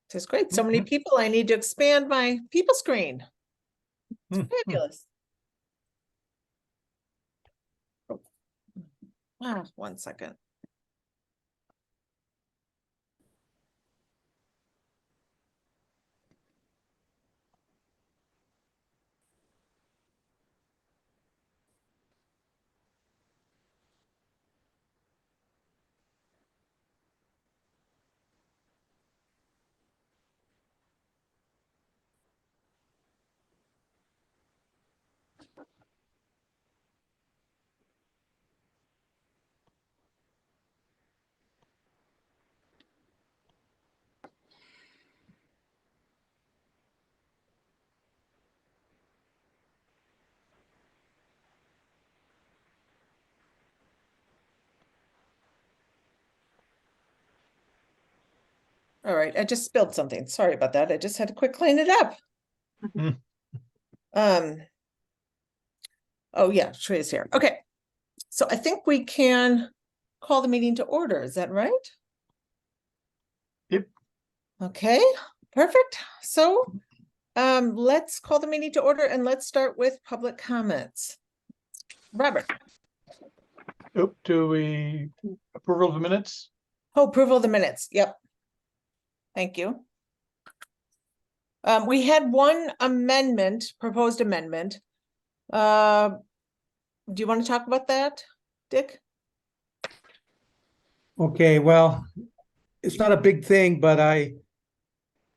This is great. So many people. I need to expand my people screen. Fabulous. Ah, 1 second. All right, I just spilled something. Sorry about that. I just had to quick clean it up. Oh yeah, Shreya's here. Okay. So I think we can call the meeting to order. Is that right? Yep. Okay, perfect. So let's call the meeting to order and let's start with public comments. Robert. Do we approval of the minutes? Oh, approval of the minutes. Yep. Thank you. We had one amendment, proposed amendment. Do you want to talk about that, Dick? Okay, well, it's not a big thing, but I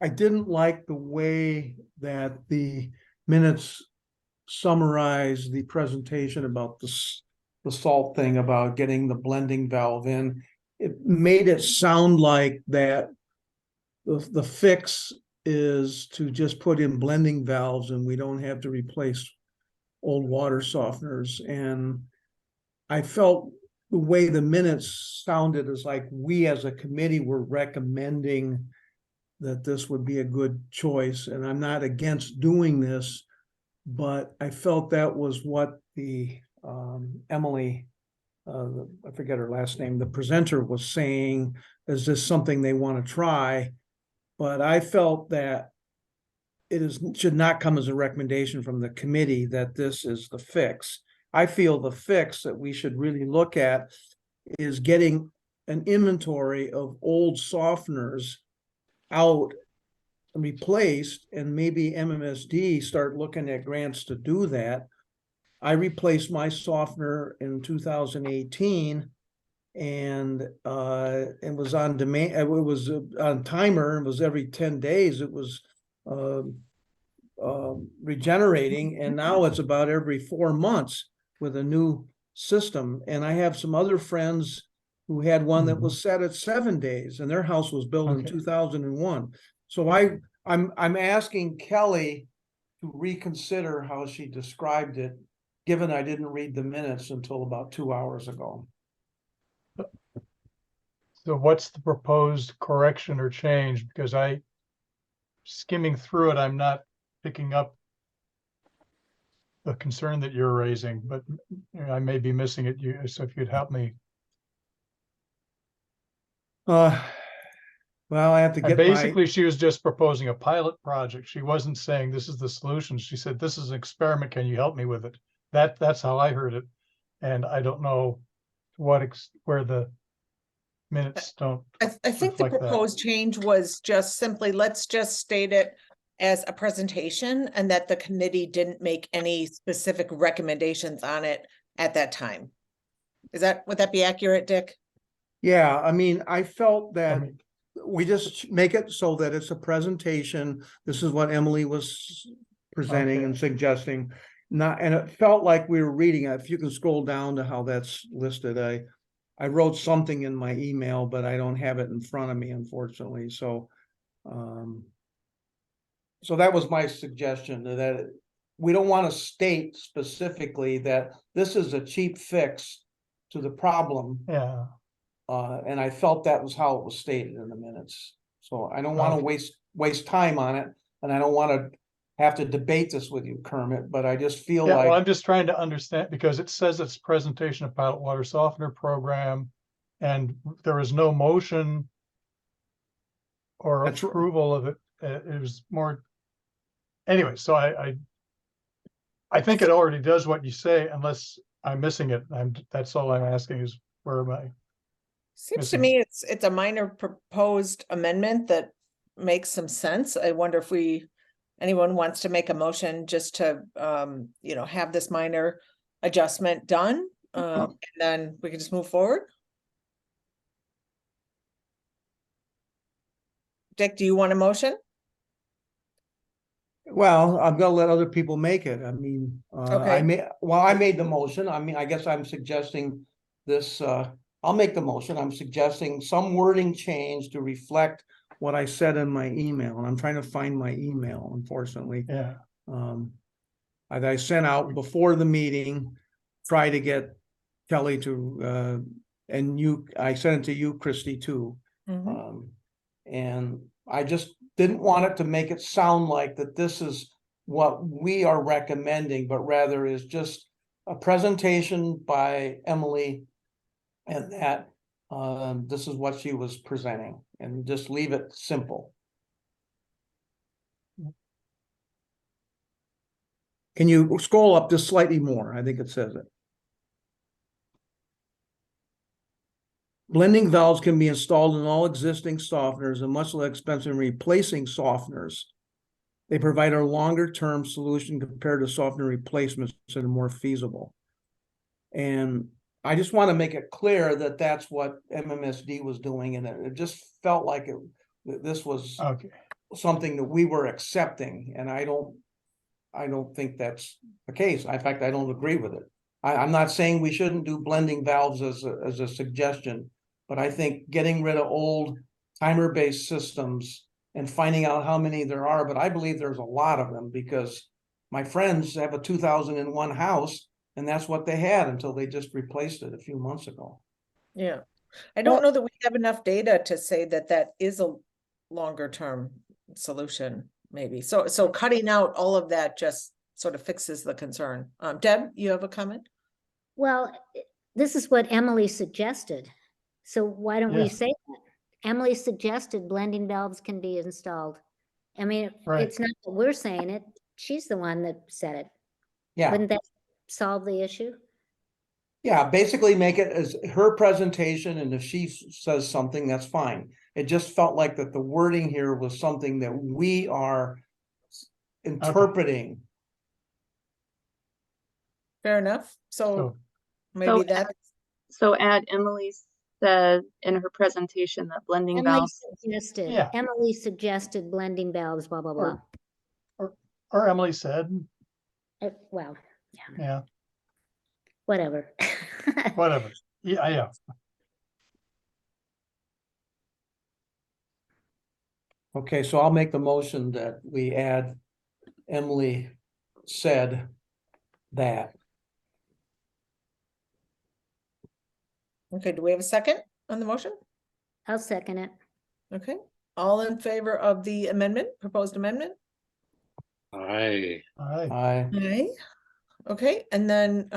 didn't like the way that the minutes summarize the presentation about the salt thing, about getting the blending valve in. It made it sound like that the fix is to just put in blending valves and we don't have to replace old water softeners. And I felt the way the minutes sounded is like we as a committee were recommending that this would be a good choice. And I'm not against doing this, but I felt that was what the Emily, I forget her last name, the presenter was saying, is this something they want to try? But I felt that should not come as a recommendation from the committee that this is the fix. I feel the fix that we should really look at is getting an inventory of old softeners out and replaced, and maybe MMSD start looking at grants to do that. I replaced my softener in 2018 and it was on demand. It was on timer. It was every 10 days. It was regenerating, and now it's about every 4 months with a new system. And I have some other friends who had one that was set at 7 days, and their house was built in 2001. So I'm asking Kelly to reconsider how she described it, given I didn't read the minutes until about 2 hours ago. So what's the proposed correction or change? Because skimming through it, I'm not picking up the concern that you're raising, but I may be missing it. So if you'd help me. Well, I have to get basically, she was just proposing a pilot project. She wasn't saying this is the solution. She said, this is an experiment. Can you help me with it? That's how I heard it. And I don't know where the minutes don't. I think the proposed change was just simply, let's just state it as a presentation and that the committee didn't make any specific recommendations on it at that time. Would that be accurate, Dick? Yeah, I mean, I felt that we just make it so that it's a presentation. This is what Emily was presenting and suggesting. And it felt like we were reading it. If you can scroll down to how that's listed, I wrote something in my email, but I don't have it in front of me, unfortunately. So, so that was my suggestion, that we don't want to state specifically that this is a cheap fix to the problem. Yeah. And I felt that was how it was stated in the minutes. So I don't want to waste time on it. And I don't want to have to debate this with you, Kermit, but I just feel Yeah, well, like, I'm just trying to understand, because it says it's presentation of pilot water softener program, and there was no motion or That's right. approval of it. It was more, anyway, so I think it already does what you say, unless I'm missing it. That's all I'm asking is, where am I? Seems to Missing. me it's a minor proposed amendment that makes some sense. I wonder if anyone wants to make a motion just to, you know, have this minor adjustment done, and then we can just move forward. Dick, do you want a motion? well, I'm gonna let other people make it. I mean, Okay. I made the motion. I mean, I guess I'm suggesting this, I'll make the motion. I'm suggesting some wording change to reflect what I said in my email, and I'm trying to find my email, unfortunately. Yeah, That I sent out before the meeting, try to get Kelly to, and you, I sent it to you, Christy, too. Mhm. And I just didn't want it to make it sound like that this is what we are recommending, but rather is just a presentation by Emily. And that, this is what she was presenting, and just leave it simple. Can you scroll up just slightly more? I think it says it. Blending valves can be installed in all existing softeners and much less expensive than replacing softeners. They provide a longer-term solution compared to softener replacements that are more feasible. And I just want to make it clear that that's what MMSD was doing, and it just felt like this was okay. something that we were accepting, and I don't think that's the case. In fact, I don't agree with it. I'm not saying we shouldn't do blending valves as a suggestion, but I think getting rid of old timer-based systems and finding out how many there are, but I believe there's a lot of them, because my friends have a 2001 house, and that's what they had until they just replaced it a few months ago. Yeah, I don't know that we have enough data to say that that is a longer term solution, maybe. So cutting out all of that just sort of fixes the concern. Deb, you have a comment? Well, this is what Emily suggested. So why don't we Yeah. say that? Emily suggested blending valves can be installed. I mean, Right. it's not that we're saying it. She's the one that said it. Yeah, Wouldn't that solve the issue? yeah, basically make it as her presentation, and if she says something, that's fine. It just felt like that the wording here was something that we are interpreting. Fair enough. So So, maybe So- that, So add Emily said in her presentation that blending valves. Yeah. Emily suggested blending valves, blah, blah, blah. or Emily said, Well, yeah, whatever. whatever. Yeah. Okay, so I'll make the motion that we add Emily said that. okay, do we have a second on the motion? I'll second it. Okay, all in favor of the amendment, proposed amendment? Aye. All right. Aye. Okay, and then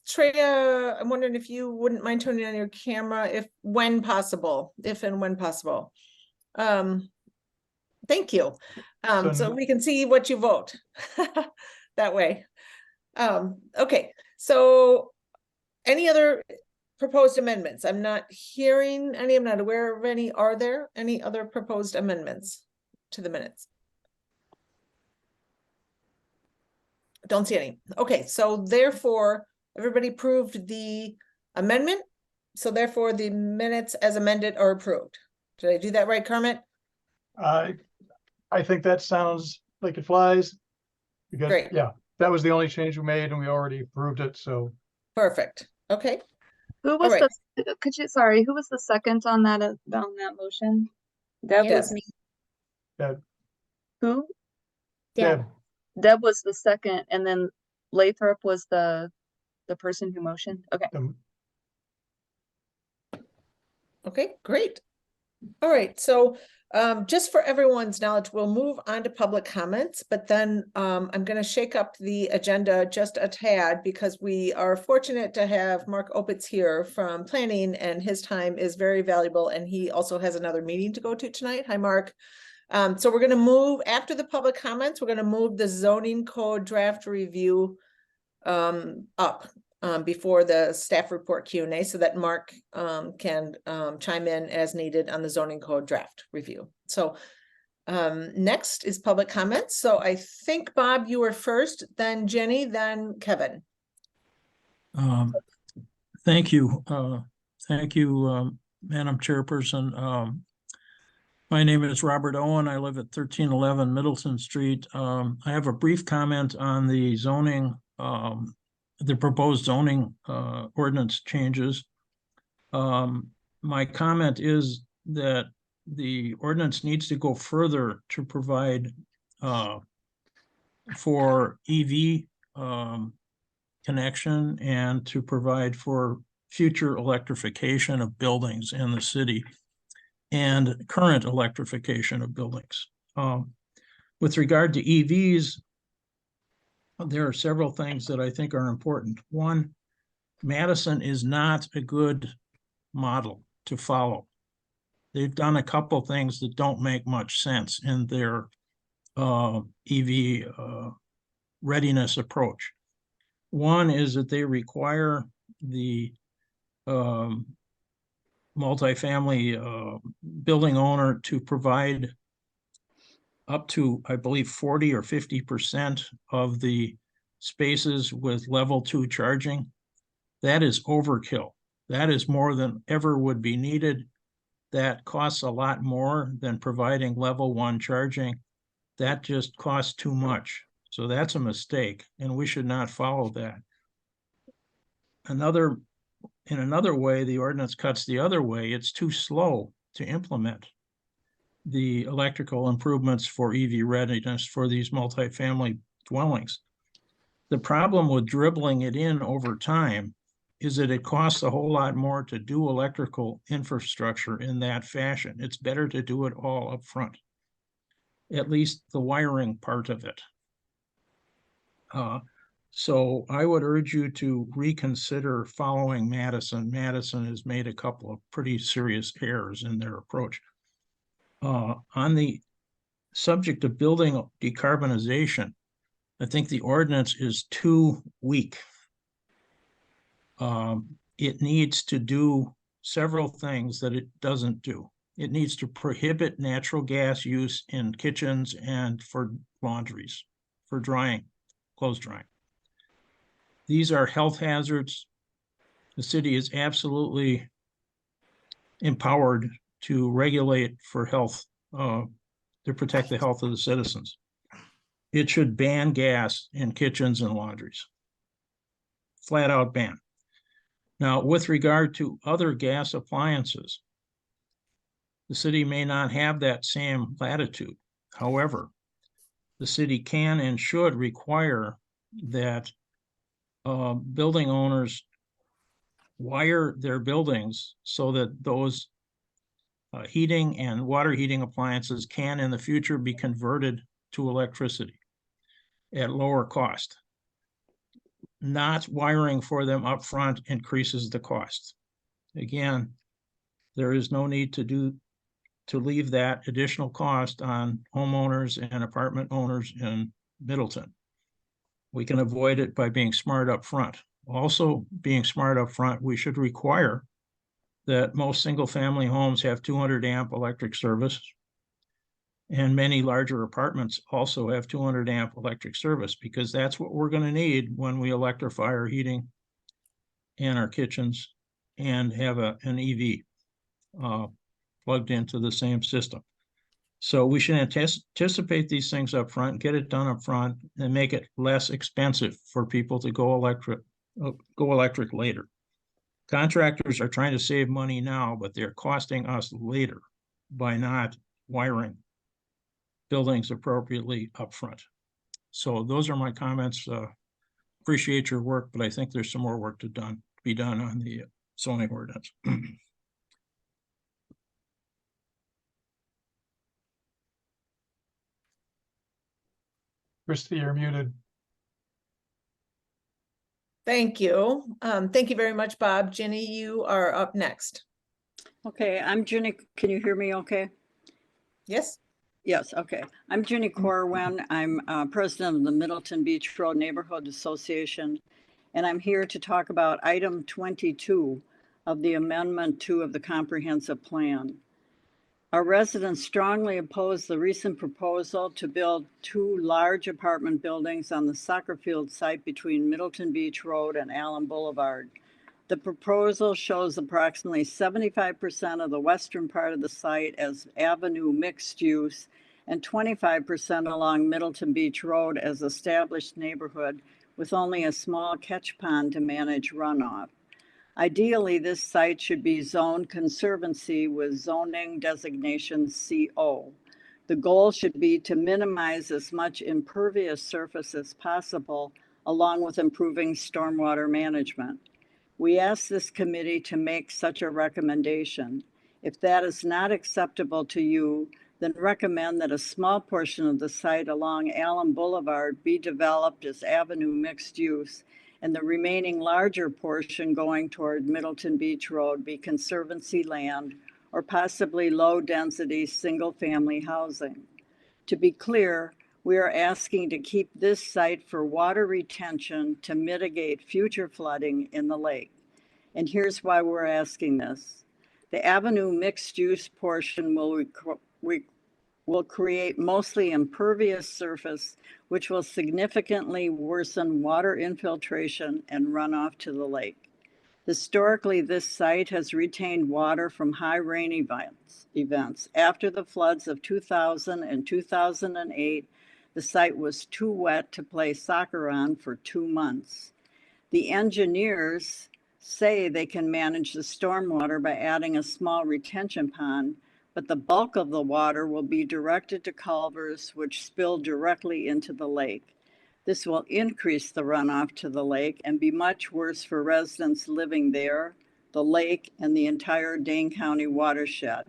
Treya, I'm wondering if you wouldn't mind turning on your camera if when possible, if and when possible. Thank you. So we can see what you vote that way. Okay, so any other proposed amendments? I'm not hearing any, I'm not aware of any. Are there any other proposed amendments to the minutes? Don't see any. Okay, so therefore, everybody approved the amendment. So therefore, the minutes as amended are approved. Did I do that right, Kermit? I think that sounds like it flies. Because, Great. yeah, that was the only change we made, and we already approved it, so. Perfect. Okay, Who was right. sorry, who was the second on that motion? Deb It was, was me. who? Deb. Deb was the second, and then Lathrop was the person who motioned. Okay. Okay, great. All right, so Just for everyone's knowledge, we'll move on to public comments, but then I'm going to shake up the agenda just a tad because we are fortunate to have Mark Opitz here from planning, and his time is very valuable, and he also has another meeting to go to tonight. Hi, Mark. So we're going to move after the public comments. We're going to move the zoning code draft review up before the staff report Q&A so that Mark can chime in as needed on the zoning code draft review. So next is public comments. So I think, Bob, you were first, then Jenny, then Kevin. Thank you. Thank you, Madam Chairperson. My name is Robert Owen. I live at 1311 Middleton Street. I have a brief comment on the zoning, the proposed zoning ordinance changes. My comment is that the ordinance needs to go further to provide for EV connection and to provide for future electrification of buildings in the city and current electrification of buildings. With regard to EVs, there are several things that I think are important. One, Madison is not a good model to follow. They've done a couple things that don't make much sense in their EV readiness approach. One is that they require the multifamily building owner to provide up to, I believe, 40 or 50% of the spaces with level 2 charging. That is overkill. That is more than ever would be needed. That costs a lot more than providing level 1 charging. That just costs too much. So that's a mistake, and we should not follow that. In another way, the ordinance cuts the other way. It's too slow to implement the electrical improvements for EV readiness for these multifamily dwellings. The problem with dribbling it in over time is that it costs a whole lot more to do electrical infrastructure in that fashion. It's better to do it all up front, at least the wiring part of it. So I would urge you to reconsider following Madison. Madison has made a couple of pretty serious errors in their approach. On the subject of building decarbonization, I think the ordinance is too weak. It needs to do several things that it doesn't do. It needs to prohibit natural gas use in kitchens and for laundries, for drying, clothes drying. These are health hazards. The city is absolutely empowered to regulate for health, to protect the health of the citizens. It should ban gas in kitchens and laundries. Flat out ban. Now, with regard to other gas appliances, the city may not have that same latitude. However, the city can and should require that building owners wire their buildings so that those heating and water heating appliances can in the future be converted to electricity at lower cost. Not wiring for them up front increases the cost. Again, there is no need to leave that additional cost on homeowners and apartment owners in Middleton. We can avoid it by being smart up front. Also, being smart up front, we should require that most single family homes have 200 amp electric service, and many larger apartments also have 200 amp electric service, because that's what we're going to need when we electrify our heating and our kitchens and have an EV plugged into the same system. So we should anticipate these things up front, get it done up front, and make it less expensive for people to go electric later. Contractors are trying to save money now, but they're costing us later by not wiring buildings appropriately up front. So those are my comments. Appreciate your work, but I think there's some more work to be done on the zoning ordinance. Christie, you're muted. Thank you. Thank you very much, Bob. Ginny, you are up next. Okay, I'm Ginny. Can you hear me okay? Yes? Yes, okay. I'm Ginny Corwin. I'm president of the Middleton Beach Road Neighborhood Association, and I'm here to talk about item 22 of the Amendment 2 of the Comprehensive Plan. Our residents strongly oppose the recent proposal to build 2 large apartment buildings on the soccer field site between Middleton Beach Road and Allen Boulevard. The proposal shows approximately 75% of the western part of the site as avenue mixed use and 25% along Middleton Beach Road as established neighborhood with only a small catch pond to manage runoff. Ideally, this site should be zoned conservancy with zoning designation CO. The goal should be to minimize as much impervious surface as possible, along with improving stormwater management. We ask this committee to make such a recommendation. If that is not acceptable to you, then recommend that a small portion of the site along Allen Boulevard be developed as avenue mixed use, and the remaining larger portion going toward Middleton Beach Road be conservancy land or possibly low-density single-family housing. To be clear, we are asking to keep this site for water retention to mitigate future flooding in the lake. And here's why we're asking this. The avenue mixed-use portion will create mostly impervious surface, which will significantly worsen water infiltration and runoff to the lake. Historically, this site has retained water from high rain events. After the floods of 2000 and 2008, the site was too wet to play soccer on for 2 months. The engineers say they can manage the stormwater by adding a small retention pond, but the bulk of the water will be directed to culverts which spill directly into the lake. This will increase the runoff to the lake and be much worse for residents living there, the lake, and the entire Dane County watershed.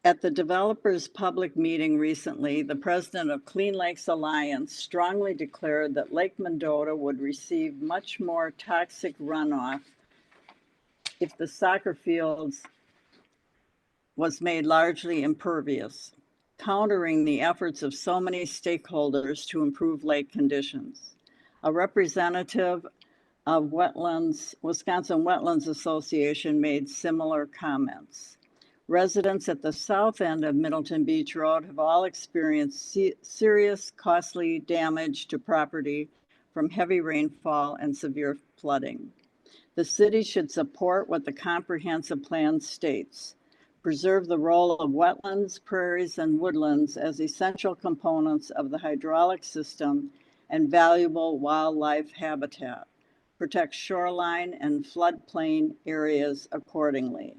At the developers' public meeting recently, the president of Clean Lakes Alliance strongly declared that Lake Mendota would receive much more toxic runoff if the soccer fields was made largely impervious, countering the efforts of so many stakeholders to improve lake conditions. A representative of Wisconsin Wetlands Association made similar comments. Residents at the south end of Middleton Beach Road have all experienced serious, costly damage to property from heavy rainfall and severe flooding. The city should support what the comprehensive plan states. Preserve the role of wetlands, prairies, and woodlands as essential components of the hydraulic system and valuable wildlife habitat. Protect shoreline and floodplain areas accordingly.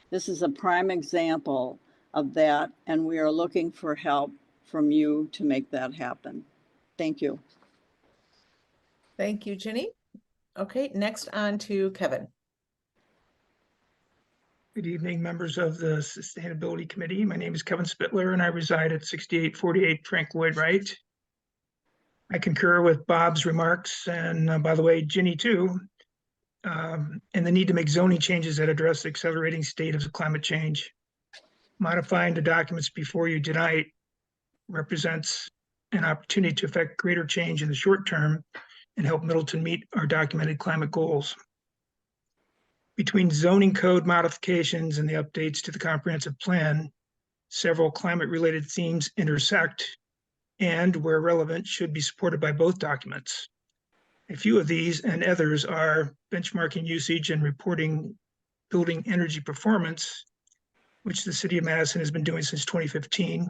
This is a prime example of that, and we are looking for help from you to make that happen. Thank you. Thank you, Ginny. Okay, next on to Kevin. Good evening, members of the Sustainability Committee. My name is Kevin Spittler, and I reside at 6848 Frank Lloyd Wright. I concur with Bob's remarks, and by the way, Ginny too, and the need to make zoning changes that address the accelerating state of climate change. Modifying the documents before you tonight represents an opportunity to effect greater change in the short term and help Middleton meet our documented climate goals. Between zoning code modifications and the updates to the comprehensive plan, several climate-related themes intersect and, where relevant, should be supported by both documents. A few of these and others are benchmarking usage and reporting building energy performance, which the City of Madison has been doing since 2015,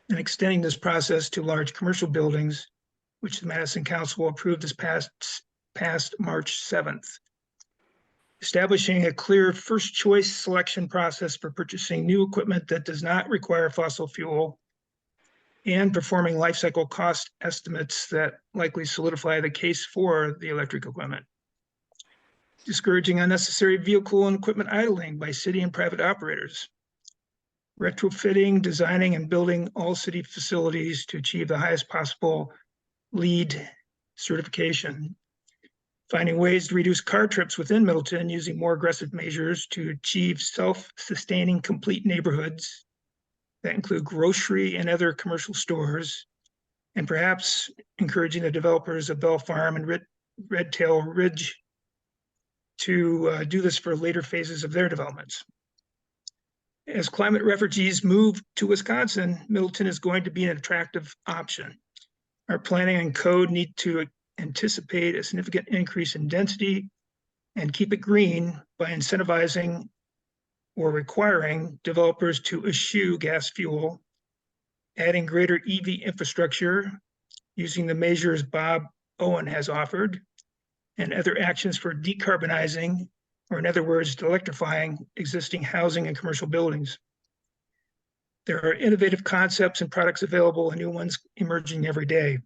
and extending this process to large commercial buildings, which the Madison Council approved this past March 7th. Establishing a clear first choice selection process for purchasing new equipment that does not require fossil fuel, and performing life cycle cost estimates that likely solidify the case for the electric equipment. Discouraging unnecessary vehicle and equipment idling by city and private operators. retrofitting, designing, and building all city facilities to achieve the highest possible LEED certification. Finding ways to reduce car trips within Middleton using more aggressive measures to achieve self-sustaining complete neighborhoods that include grocery and other commercial stores, and perhaps encouraging the developers of Bell Farm and Red Tail Ridge to do this for later phases of their developments. As climate refugees move to Wisconsin, Middleton is going to be an attractive option. Our planning and code need to anticipate a significant increase in density and keep it green by incentivizing or requiring developers to eschew gas fuel, adding greater EV infrastructure, using the measures Bob Owen has offered, and other actions for decarbonizing, or in other words, electrifying existing housing and commercial buildings. There are innovative concepts and products available and new ones emerging every day.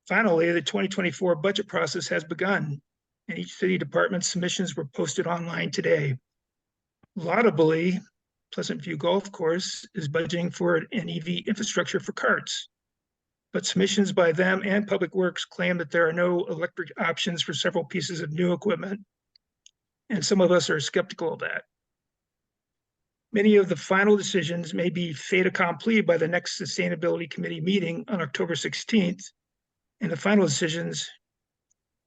Finally, the 2024 budget process has begun, and each city department's submissions were posted online today. Laudably, Pleasant View Golf Course is budgeting for an EV infrastructure for carts, but submissions by them and Public Works claim that there are no electric options for several pieces of new equipment, and some of us are skeptical of that. Many of the final decisions may be fait accompli by the next Sustainability Committee meeting on October 16th, and the final decisions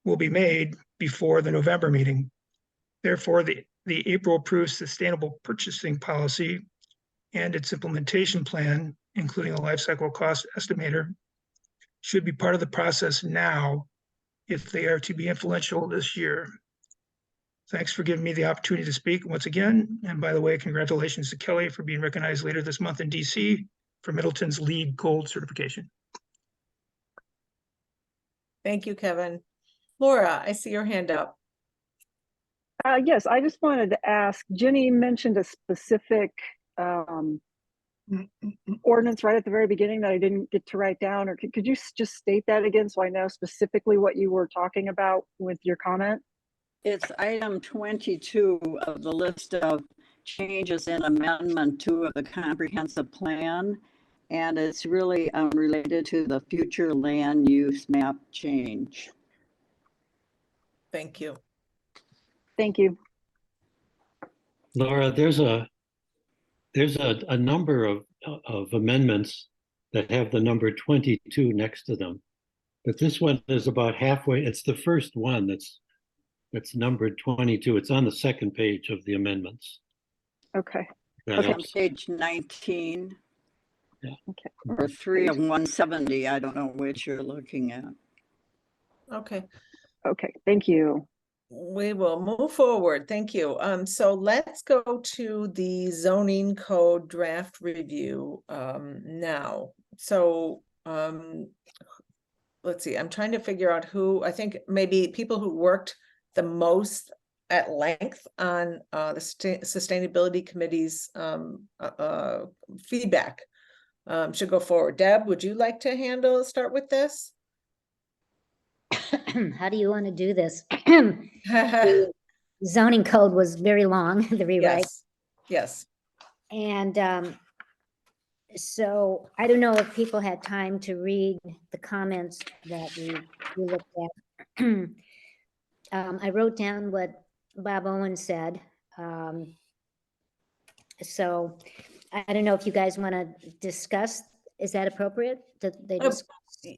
will be made before the November meeting. Therefore, the April approved sustainable purchasing policy and its implementation plan, including a life cycle cost estimator, should be part of the process now if they are to be influential this year. Thanks for giving me the opportunity to speak once again. And by the way, congratulations to Kelly for being recognized later this month in DC for Middleton's LEED Gold certification. Thank you, Kevin. Laura, I see your hand up. Yes, I just wanted to ask, Jenny mentioned a specific ordinance right at the very beginning that I didn't get to write down, or could you just state that again so I know specifically what you were talking about with your comment? It's item 22 of the list of changes in Amendment 2 of the comprehensive plan. And it's really related to the future land use map change. Thank you. Thank you. Laura, there's a number of amendments that have the number 22 next to them, but this one is about halfway. It's the first one that's numbered 22. It's on the second page of the amendments. Okay. That Okay, helps. page 19. Yeah. Okay. Or 3 of 170. I don't know which you're looking at. Okay, Okay, thank you. we will move forward. Thank you. So let's go to the zoning code draft review now. So let's see, I'm trying to figure out who, I think maybe people who worked the most at length on the Sustainability Committee's feedback should go forward. Deb, would you like to start with this? How do you want to do this? The zoning code was very long, the rewrite. Yes. And so I don't know if people had time to read the comments that we looked at. I wrote down what Bob Owen said. So I don't know if you guys want to discuss. Is that appropriate?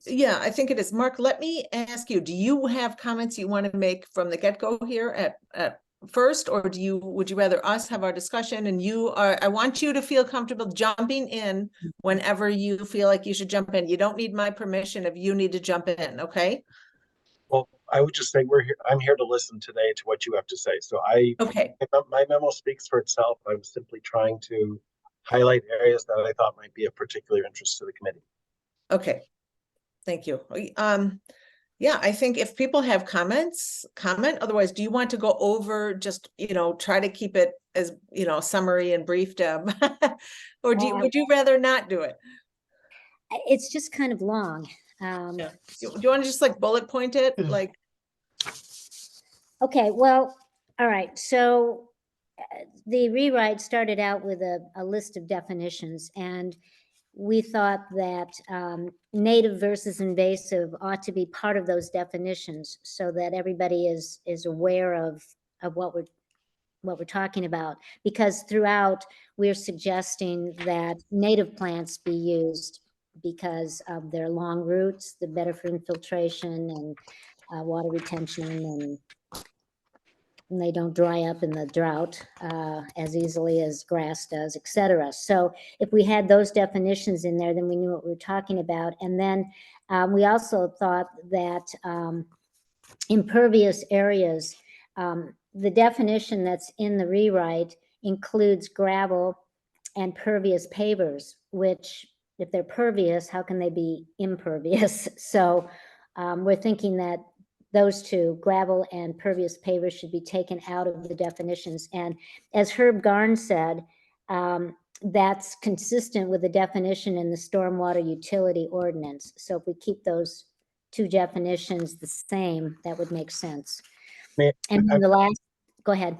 Yeah, I think it is. Mark, let me ask you, do you have comments you want to make from the get-go here at first, or would you rather us have our discussion and I want you to feel comfortable jumping in whenever you feel like you should jump in. You don't need my permission if you need to jump in, okay? Well, I would just say I'm here to listen today to what you have to say. So Okay. My memo speaks for itself. I was simply trying to highlight areas that I thought might be of particular interest to the committee. Okay. Thank you. Yeah, I think if people have comments, comment. Otherwise, do you want to go over just, try to keep it as, summary and brief, Deb? Or would you rather not do it? It's just kind of long. Yeah. Do you want to just like bullet point it? Like, okay, well, all right. So the rewrite started out with a list of definitions, and we thought that native versus invasive ought to be part of those definitions so that everybody is aware of what we're talking about. Because throughout, we're suggesting that native plants be used because of their long roots, the better for infiltration and water retention, and they don't dry up in the drought as easily as grass does, et cetera. So if we had those definitions in there, then we knew what we were talking about. And then we also thought that impervious areas, the definition that's in the rewrite includes gravel and pervious pavers, which if they're pervious, how can they be impervious? So we're thinking that those two, gravel and pervious pavers, should be taken out of the definitions. And as Herb Garn said, that's consistent with the definition in the stormwater utility ordinance. So if we keep those two definitions the same, that would make sense. And then the last, go ahead.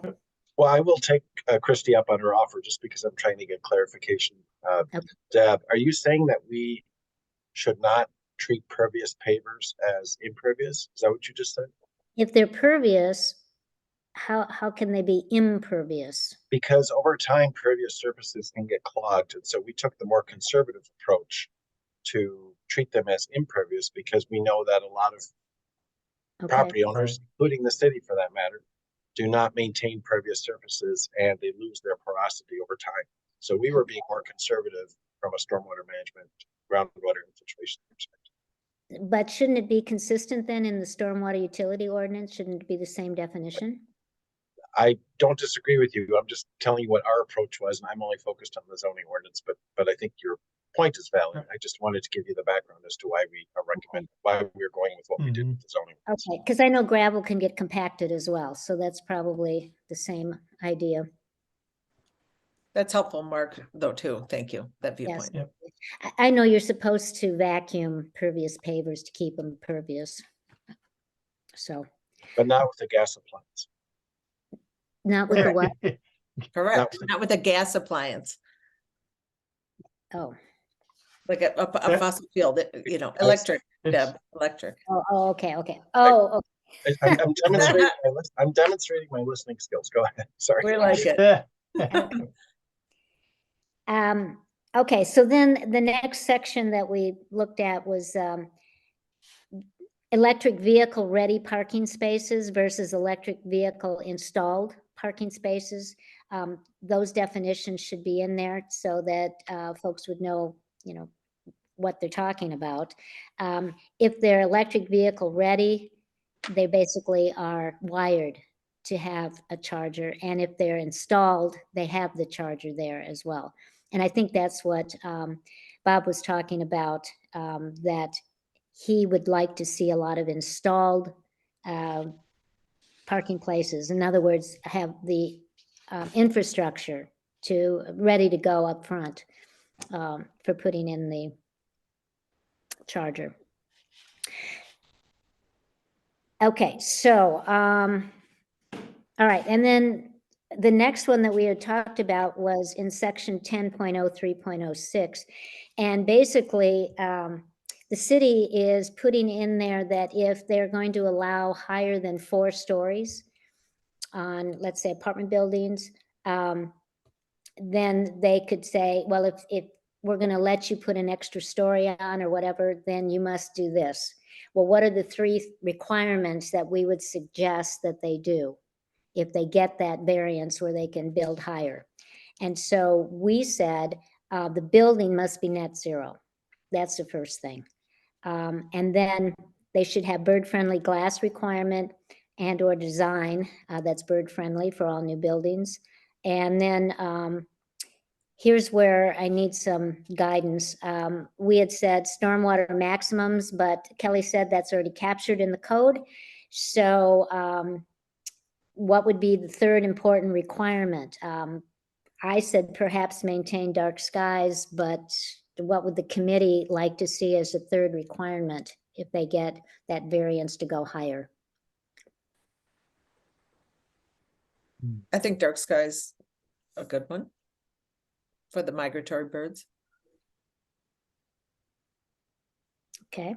Well, I will take Christy up on her offer just because I'm trying to get clarification. Okay. Deb, are you saying that we should not treat pervious pavers as impervious? Is that what you just said? If they're pervious, how can they be impervious? Because over time, pervious surfaces can get clogged. And so we took the more conservative approach to treat them as impervious because we know that a lot of Okay. property owners, including the city for that matter, do not maintain pervious surfaces and they lose their porosity over time. So we were being more conservative from a stormwater management, groundwater infiltration perspective. But shouldn't it be consistent then in the stormwater utility ordinance? Shouldn't it be the same definition? I don't disagree with you. I'm just telling you what our approach was, and I'm only focused on the zoning ordinance, but I think your point is valid. I just wanted to give you the background as to why we recommend, why we're going with what we did with the zoning ordinance. Okay, because I know gravel can get compacted as well, so that's probably the same idea. That's helpful, Mark, though, too. Thank you. That Yes. viewpoint. Yep. I know you're supposed to vacuum pervious pavers to keep them pervious. So, But not with the gas appliance. not with the what? Correct. with the- Not with a gas appliance, Oh, like a Yeah. fossil fuel, electric, It's- Deb, electric. okay. Oh, I'm demonstrating my listening skills. Go ahead. Sorry. We like it. Yeah. okay. Okay, so then the next section that we looked at was electric vehicle ready parking spaces versus electric vehicle installed parking spaces. Those definitions should be in there so that folks would know, what they're talking about. If they're electric vehicle ready, they basically are wired to have a charger. And if they're installed, they have the charger there as well. And I think that's what Bob was talking about, that he would like to see a lot of installed parking places. In other words, have the infrastructure ready to go up front for putting in the charger. Okay, so, all right, and then the next one that we had talked about was in section 10.03.06. And basically, the city is putting in there that if they're going to allow higher than 4 stories on, let's say, apartment buildings, then they could say, well, if we're going to let you put an extra story on or whatever, then you must do this. Well, what are the 3 requirements that we would suggest that they do if they get that variance where they can build higher? And so we said the building must be net zero. That's the first thing. And then they should have bird-friendly glass requirement and or design that's bird-friendly for all new buildings. And then here's where I need some guidance. We had said stormwater maximums, but Kelly said that's already captured in the code. So what would be the 3rd important requirement? I said perhaps maintain dark skies, but what would the committee like to see as a 3rd requirement if they get that variance to go higher? I think dark sky's a good one for the migratory birds. Okay.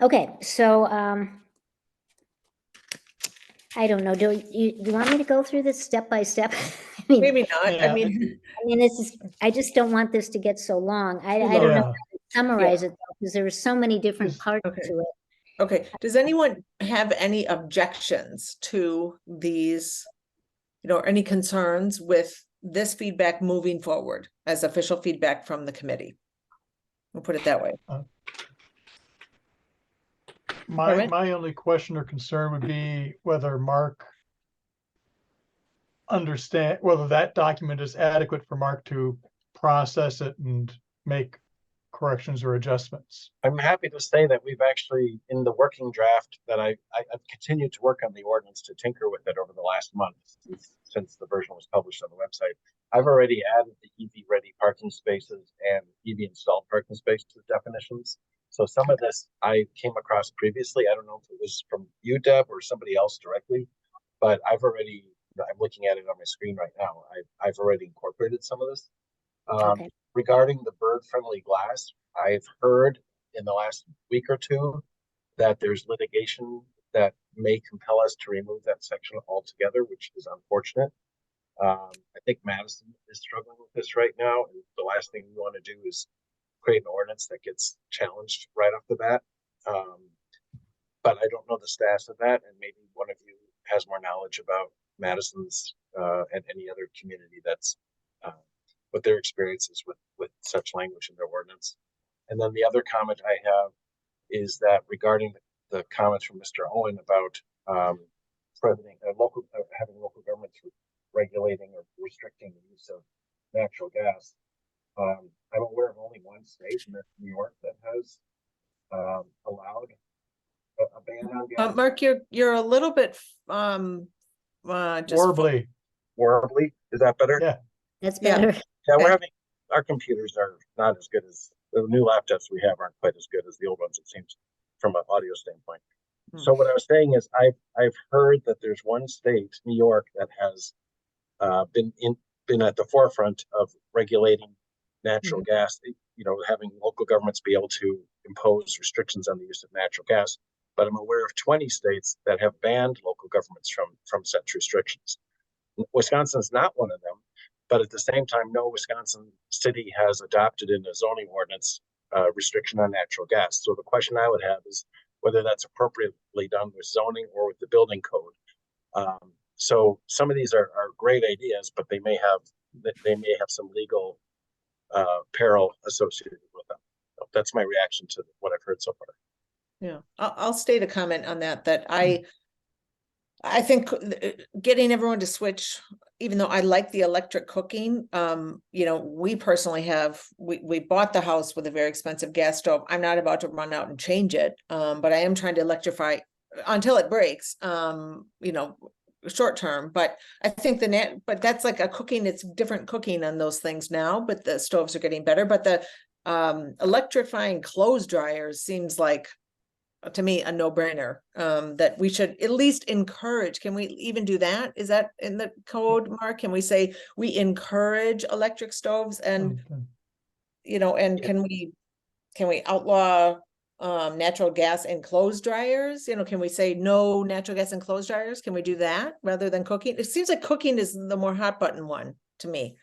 Okay, so, I don't know, do you want me to go through this step by step? I mean, Maybe not. Yeah. I mean, this is, I just don't want this to get so long. I don't know Yeah. how to summarize it, because there are so many different Just- parts okay. to it. okay. Does anyone have any objections to these, or any concerns with this feedback moving forward as official feedback from the committee? We'll put it that way. Kermit? My only question or concern would be whether Mark whether that document is adequate for Mark to process it and make corrections or adjustments. I'm happy to say that we've actually, in the working draft, that I've continued to work on the ordinance to tinker with it over the last month since the version was published on the website. I've already added the EV ready parking spaces and EV installed parking spaces definitions. So some of this I came across previously. I don't know if it was from you, Deb, or somebody else directly, but I've already, I'm looking at it on my screen right now. I've already incorporated some of this. Okay. Regarding the bird-friendly glass, I've heard in the last week or two that there's litigation that may compel us to remove that section altogether, which is unfortunate. I think Madison is struggling with this right now, and the last thing we want to do is create an ordinance that gets challenged right off the bat. But I don't know the status of that, and maybe one of you has more knowledge about Madison's and any other community that's what their experiences with such language in their ordinance. And then the other comment I have is that regarding the comments from Mr. Owen about having local governments regulating or restricting the use of natural gas. I'm aware of only one state, and that's New York, that has allowed a ban on gas. Mark, you're a little bit, just. Horribly. Horribly, is that better? Yeah. That's Yeah. better. Yeah, we're Okay. having, our computers are not as good as, the new laptops we have aren't quite as good as the old ones, it seems, from an audio standpoint. So what I was saying is I've heard that there's one state, New York, that has been at the forefront of regulating natural gas, having local governments be able to impose restrictions on the use of natural gas. But I'm aware of 20 states that have banned local governments from such restrictions. Wisconsin is not one of them, but at the same time, no Wisconsin city has adopted in a zoning ordinance restriction on natural gas. So the question I would have is whether that's appropriately done with zoning or with the building code. So some of these are great ideas, but they may have some legal peril associated with them. So that's my reaction to what I've heard so far. Yeah, I'll state a comment on that I think getting everyone to switch, even though I like the electric cooking, we personally we bought the house with a very expensive gas stove. I'm not about to run out and change it, but I am trying to electrify until it breaks, short term. But I think but that's like a cooking, it's different cooking on those things now, but the stoves are getting better. But the electrifying clothes dryers seems like, to me, a no-brainer, that we should at least encourage. Can we even do that? Is that in the code, Mark? Can we say we encourage electric stoves and, and can we outlaw natural gas and clothes dryers? Can we say no natural gas and clothes dryers? Can we do that rather than cooking? It seems like cooking is the more hot button one to me.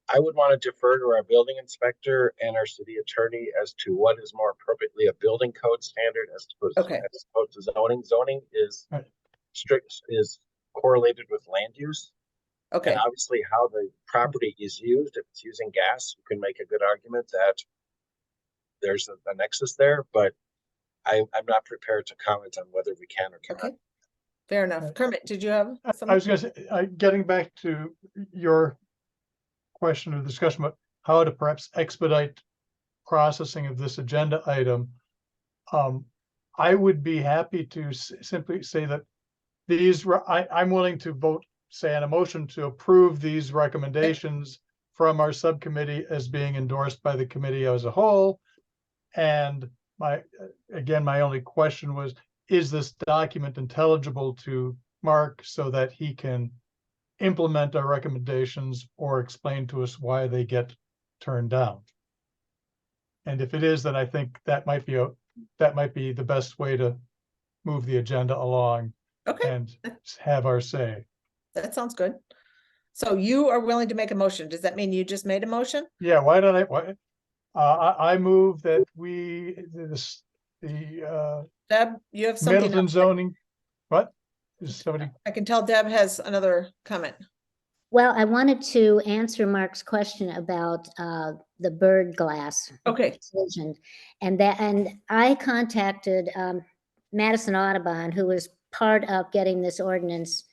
I would want to defer to our building inspector and our city attorney as to what is more appropriately a building code standard as opposed to zoning. Zoning is strict, is correlated with land use. Okay. And obviously how the property is used. If it's using gas, you can make a good argument that there's a nexus there, but I'm not prepared to comment on whether we can or cannot. Okay. Fair enough. Kermit, did you have something? I was going to say, getting back to your question or discussion about how to perhaps expedite processing of this agenda item, I would be happy to simply say that I'm willing to vote, say, on a motion to approve these recommendations from our subcommittee as being endorsed by the committee as a whole. And my only question was, is this document intelligible to Mark so that he can implement our recommendations or explain to us why they get turned down? And if it is, then I think that might be the best way to move the agenda along Okay, and have our say. that sounds good. So you are willing to make a motion. Does that mean you just made a motion? Yeah, I move that Deb, you have something Middleton else. zoning, what? Is somebody, I can tell Deb has another comment. Well, I wanted to answer Mark's question about the bird glass Okay, decision. And I contacted Madison Audubon, who was part of getting this ordinance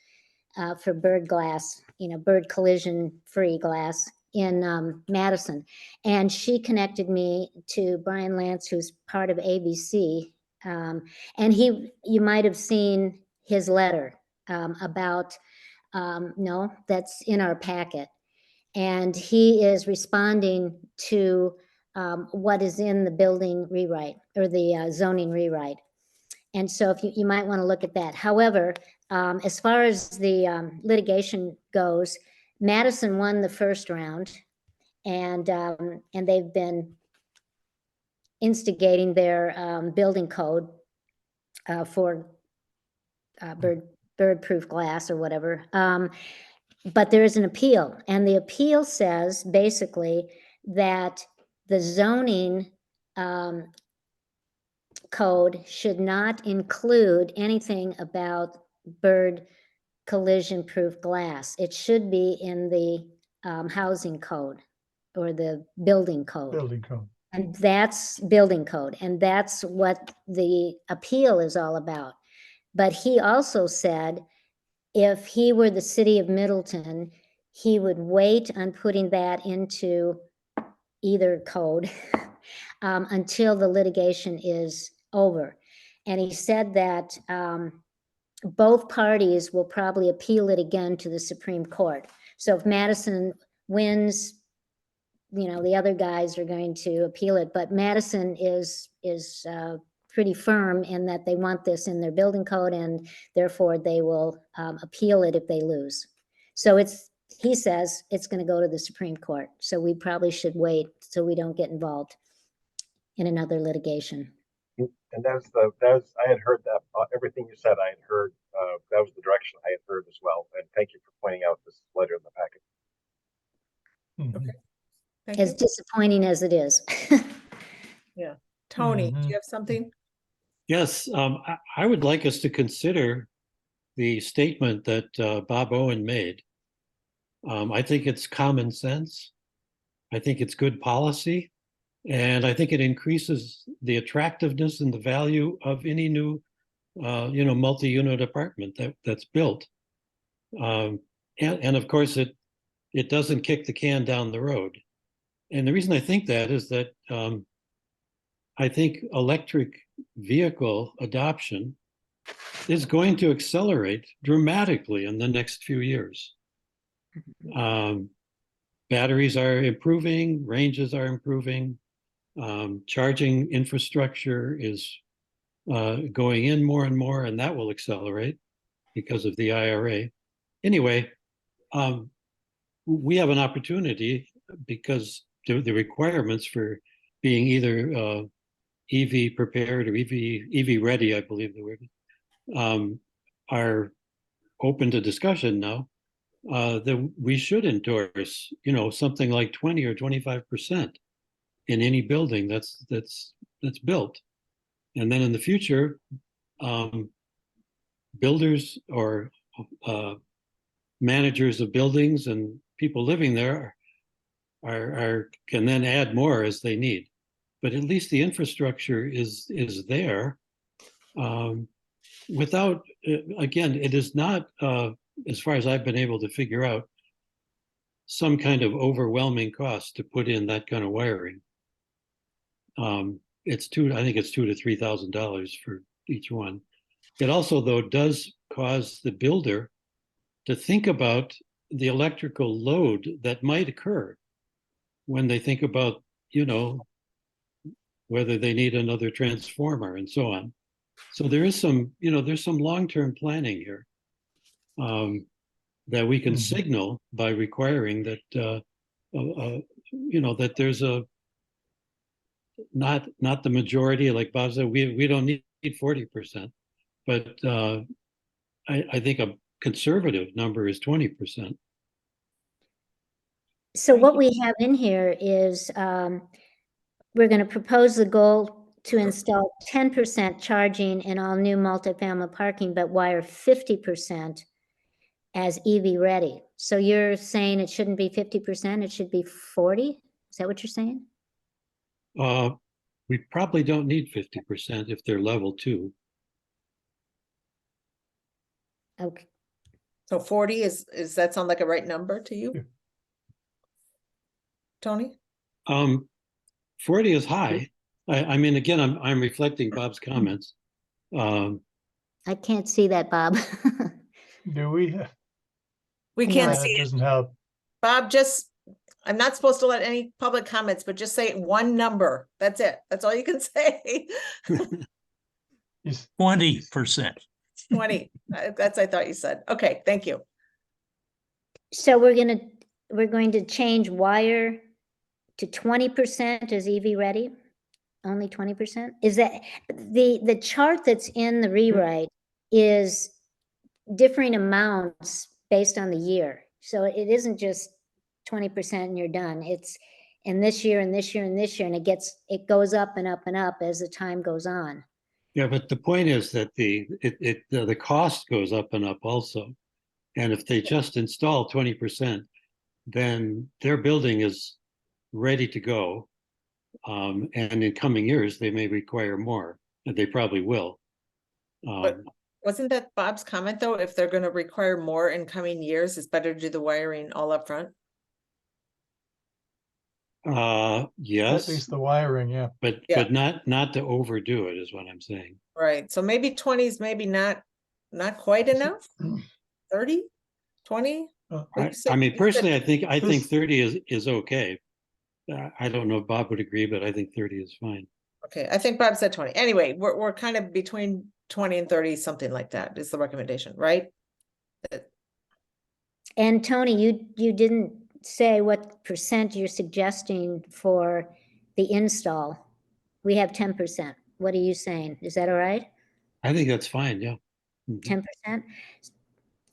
for bird glass, bird collision-free glass in Madison. And she connected me to Brian Lance, who's part of ABC. And you might have seen his letter about, no, that's in our packet. And he is responding to what is in the building rewrite or the zoning rewrite. And so if you might want to look at that. However, as far as the litigation goes, Madison won the first round, and they've been instigating their building code for bird-proof glass or whatever. But there is an appeal, and the appeal says basically that the zoning code should not include anything about bird collision-proof glass. It should be in the housing code or the building code. building code. And that's building code, and that's what the appeal is all about. But he also said if he were the city of Middleton, he would wait on putting that into either code until the litigation is over. And he said that both parties will probably appeal it again to the Supreme Court. So if Madison wins, the other guys are going to appeal it. But Madison is pretty firm in that they want this in their building code, and therefore they will appeal it if they lose. So he says it's going to go to the Supreme Court. So we probably should wait so we don't get involved in another litigation. And I had heard that, everything you said, I had heard, that was the direction I had heard as well. And thank you for pointing out this letter in the packet. Mhm. thank As you. disappointing as it is. Tony, do Mhm. you have something? Yes, I would like us to consider the statement that Bob Owen made. I think it's common sense. I think it's good policy. And I think it increases the attractiveness and the value of any new, multi-unit apartment that's built. And of course, it doesn't kick the can down the road. And the reason I think that is that I think electric vehicle adoption is going to accelerate dramatically in the next few years. Batteries are improving, ranges are improving, charging infrastructure is going in more and more, and that will accelerate because of the IRA. Anyway, we have an opportunity because the requirements for being either EV prepared or EV ready, I believe the word, are open to discussion now. That we should endorse, something like 20 or 25% in any building that's built, and then in the future, builders or managers of buildings and people living there can then add more as they need. But at least the infrastructure is there. Without, again, it is not, as far as I've been able to figure out, some kind of overwhelming cost to put in that kind of wiring. I think it's $2,000 to $3,000 for each one. It also, though, does cause the builder to think about the electrical load that might occur when they think about, whether they need another transformer and so on. So there is some, there's some long-term planning here that we can Mhm. signal by requiring that, that there's not the majority, like Bob said, we don't need 40%, but I think a conservative number is 20%. So Thank what you. we have in here is, we're gonna propose the goal to install 10% charging in all new multifamily parking, but wire 50% as EV ready. So you're saying it shouldn't be 50%, it should be 40? Is that what you're saying? We probably don't need 50% if they're level 2. Okay, So 40 is that sound like a right number to you? Yeah. Tony? 40 is high. I mean, again, I'm reflecting Bob's comments. I can't see that, Bob. Do we? We No, can't That see it. doesn't help. Bob, I'm not supposed to let any public comments, but just say one number. That's it. That's all you can say. He's- 20%. 20. That's, I thought you said. Okay, thank you. So we're going to change wire to 20% as EV ready? Only 20%? Is that, the chart that's in the rewrite is differing amounts based on the year. So it isn't just 20% and you're done. It's in this year and this year and this year, and it goes up and up and up as the time goes on. Yeah, but the point is that the cost goes up and up also. And if they just install 20%, then their building is ready to go. And in coming years, they may require more, and they probably will. But wasn't that Bob's comment, though? If they're gonna require more in coming years, it's better to do the wiring all up front. At Yes, least the wiring, yeah. but Yeah. not to overdo it is what I'm saying. Right, so maybe 20 is maybe not quite enough? 30, 20? I mean, personally, I think This- 30 is okay. I don't know if Bob would agree, but I think 30 is fine. Okay, I think Bob said 20. Anyway, we're kind of between 20 and 30, something like that is the recommendation, right? And Tony, you didn't say what percent you're suggesting for the install. We have 10%. What are you saying? Is that all right? I think that's fine, yeah. Mhm. 10%?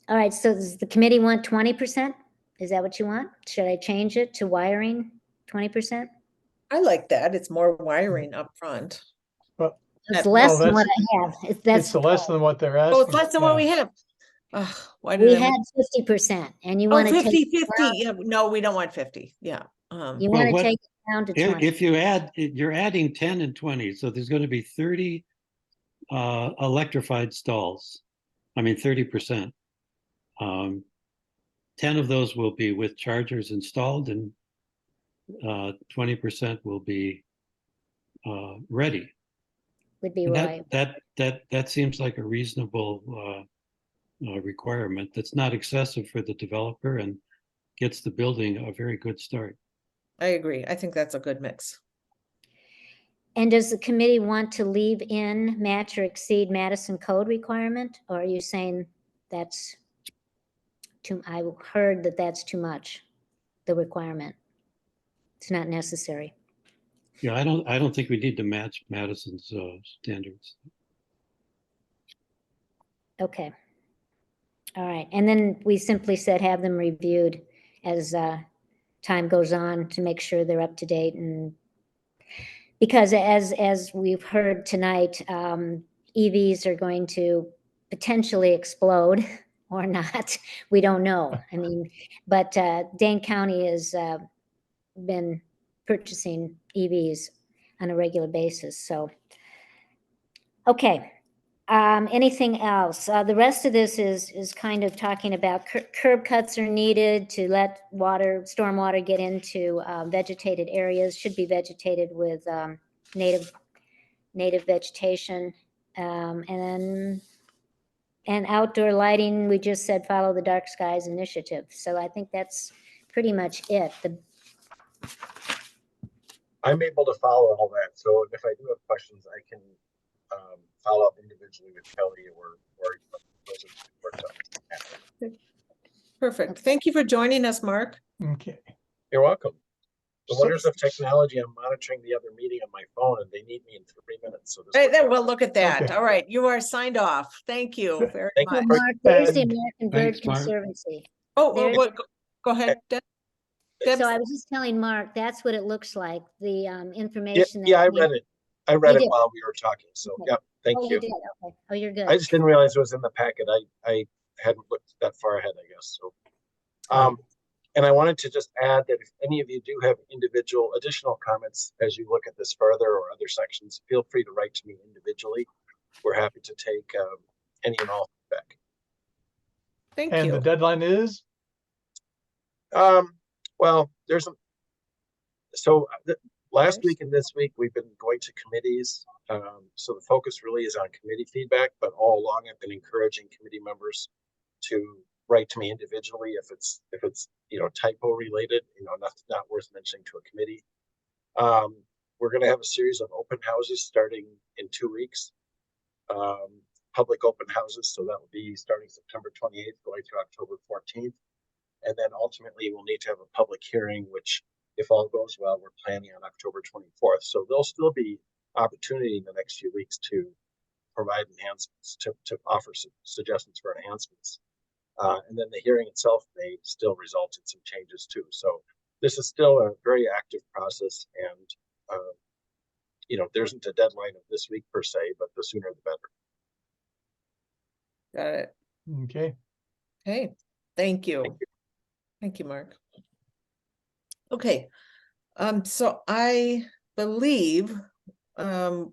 All right, so does the committee want 20%? Is that what you want? Should I change it to wiring 20%? I like that. It's more wiring up front. But It's That- less no, than what that's- I have. That's it's less than what they're asking. Oh, it's less than what we yeah. have. Ugh, why We did I? had 50%, and you Oh, want to 50, take, 50. Yeah, no, we don't want 50. Yeah. you Well, want to what- take it down to 20. If you're adding 10 and 20, so there's going to be 30 electrified stalls. I mean, 30%. 10 of those will be with chargers installed, and 20% will be ready. Would be And right. that seems like a reasonable requirement. That's not excessive for the developer and gets the building a very good start. I agree. I think that's a good mix. And does the committee want to leave in match or exceed Madison code requirement? Or are you saying that's too, I heard that that's too much, the requirement. It's not necessary. Yeah, I don't think we need to match Madison's standards. Okay. All right. And then we simply said have them reviewed as time goes on to make sure they're up to date. And because as we've heard tonight, EVs are going to potentially explode or not. We don't know. I mean, but Dane County has been purchasing EVs on a regular basis. So, okay. Anything else? The rest of this is kind of talking about curb cuts are needed to let stormwater get into vegetated areas, should be vegetated with native vegetation. And outdoor lighting, we just said follow the dark skies initiative. So I think that's pretty much it. I'm able to follow all that. So if I do have questions, I can follow up individually with Kelly or those of you who worked on it. Perfect. Thank you for joining us, Mark. Okay. You're welcome. The wonders of technology. I'm monitoring the other meeting on my phone, and they need me in 3 minutes. So this Right worked there, out. well, look at that. Okay. All right, you are signed off. Thank you very Thank you much. for- Mark, there's the And- American Thanks, Bird Mark. Conservancy. Oh, There's- what, go ahead, Deb. Deb, So I was just telling Mark, that's what it looks like, the Yeah, information. yeah, I came- read it. I read You it did? while we were talking. So, Okay. yep. Thank Oh, you. you did, okay. Oh, you're good. I just didn't realize it was in the packet. I hadn't looked that far ahead, I guess. So, and I wanted to just add that if any of you do have individual additional comments as you look at this further or other sections, feel free to write to me individually. We're happy to take any and all feedback. thank And the you. deadline is? Well, last week and this week we've been going to committees. So the focus really is on committee feedback, but all along I've been encouraging committee members to write to me individually if it's typo related, not worth mentioning to a committee. We're going to have a series of open houses starting in 2 weeks. Public open houses, so that will be starting September 28th, going through October 14th. And then ultimately we'll need to have a public hearing, which if all goes well, we're planning on October 24th. So there'll still be opportunity in the next few weeks to provide enhancements, to offer some suggestions for enhancements. And then the hearing itself may still result in some changes too. So this is still a very active process, and there isn't a deadline of this week per se, but the sooner the better. Got it. Okay. Okay, thank you. Thank you. Thank you, Mark. Okay, so I believe, do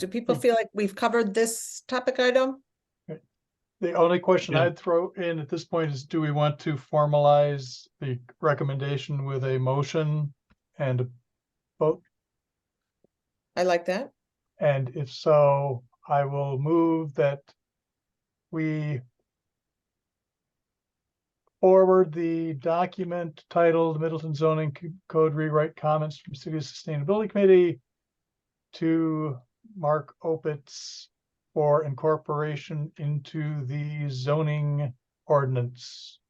people feel like we've covered this topic item? The only question Yeah. I'd throw in at this point is, do we want to formalize the recommendation with a motion and a vote? I like that. And if so, I will move that we forward the document titled Middleton Zoning Code Rewrite Comments from City Sustainability Committee to Mark Opitz for incorporation into the zoning ordinance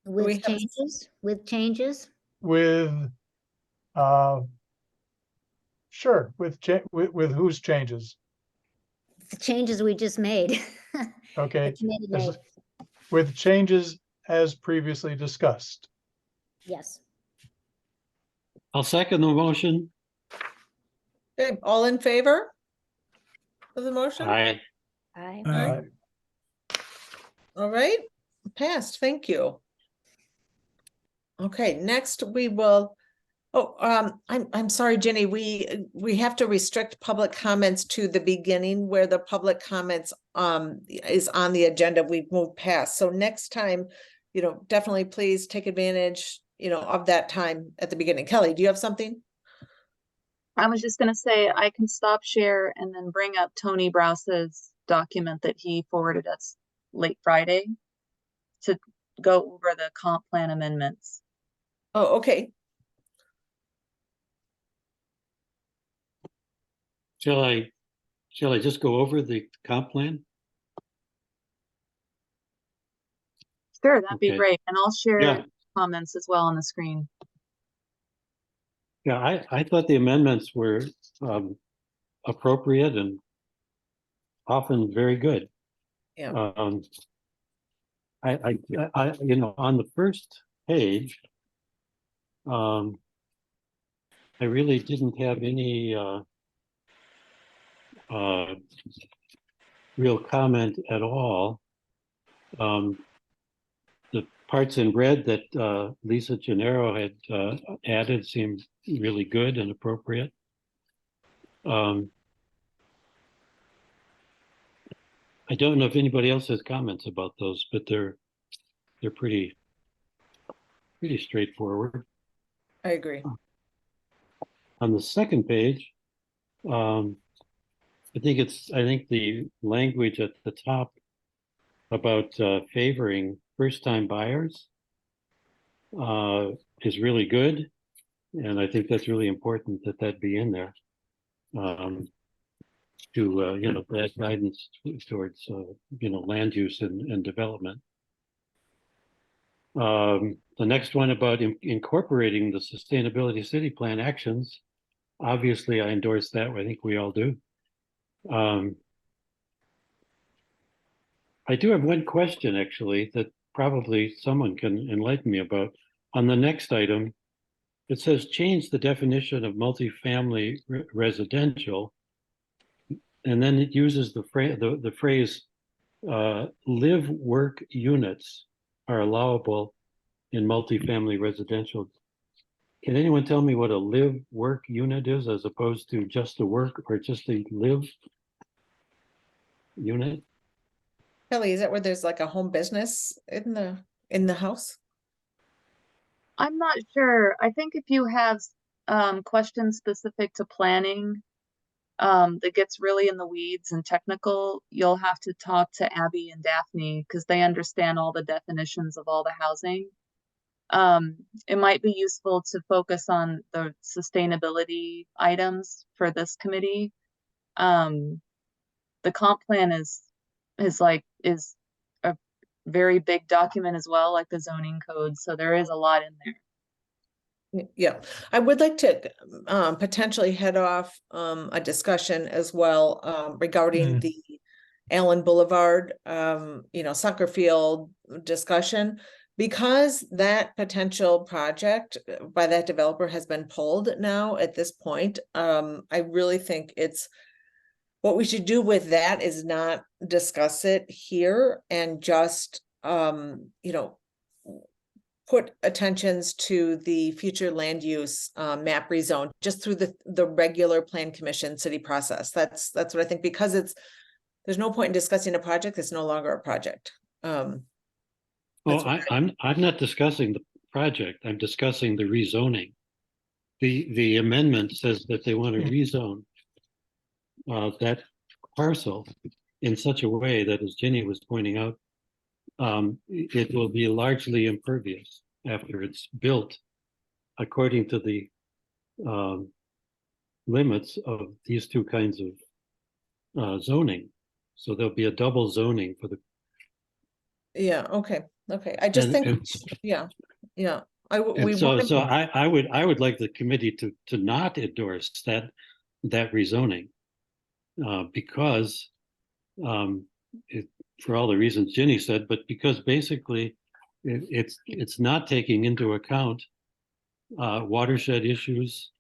we With have- changes, with, sure, with whose changes? the changes we just made. Okay, The committee as- made, with changes as previously discussed. yes. I'll second the motion. Okay, all in favor of the motion? Aye. I, Aye. All right, passed, thank you. Okay, next we will, I'm sorry, Jenny, we have to restrict public comments to the beginning where the public comments is on the agenda. We've moved past. So next time, definitely please take advantage, of that time at the beginning. Kelly, do you have something? I was just gonna say, I can stop share and then bring up Tony Browse's document that he forwarded us late Friday to go over the comp plan amendments. Oh, okay. Shall I just go over the comp plan? Sure, that'd be Okay. great. And I'll share Yeah. comments as well on the screen. Yeah, I thought the amendments were appropriate and often very good. Yeah. On the first page, I really didn't have any real comment at all. The parts in red that Lisa Gennaro had added seemed really good and appropriate. I don't know if anybody else has comments about those, but they're pretty straightforward. I agree. On the second page, I think the language at the top about favoring first-time buyers is really good, and I think that's really important that be in there. to that guidance towards land use and development. The next one about incorporating the sustainability city plan actions. Obviously, I endorse that. I think we all do. I do have one question, actually, that probably someone can enlighten me about. On the next item, it says change the definition of multifamily residential, and then it uses the phrase live work units are allowable in multifamily residential. Can anyone tell me what a live work unit is as opposed to just a work or just a live unit? Kelly, is that where there's like a home business in the house? I'm not sure. I think if you have questions specific to planning that gets really in the weeds and technical, you'll have to talk to Abby and Daphne because they understand all the definitions of all the housing. It might be useful to focus on the sustainability items for this committee. The comp plan is a very big document as well, like the zoning code. So there is a lot in there. Yeah, I would like to potentially head off a discussion as well regarding the Allen Boulevard, soccer field discussion, because that potential project by that developer has been pulled now at this point. I really think what we should do with that is not discuss it here and just, put attentions to the future land use map rezone just through the regular plan commission city process. That's what I think, because there's no point in discussing a project that's no longer a project. I'm not discussing the project. I'm discussing the rezoning. The amendment says that they want to rezone that parcel in such a way that, as Ginny was pointing out, it will be largely impervious after it's built according to the limits of these two kinds of zoning. So there'll be a double zoning for the. Yeah, okay. I just think, yeah. I would like the committee to not endorse that rezoning because for all the reasons Ginny said, but because basically it's not taking into account watershed issues,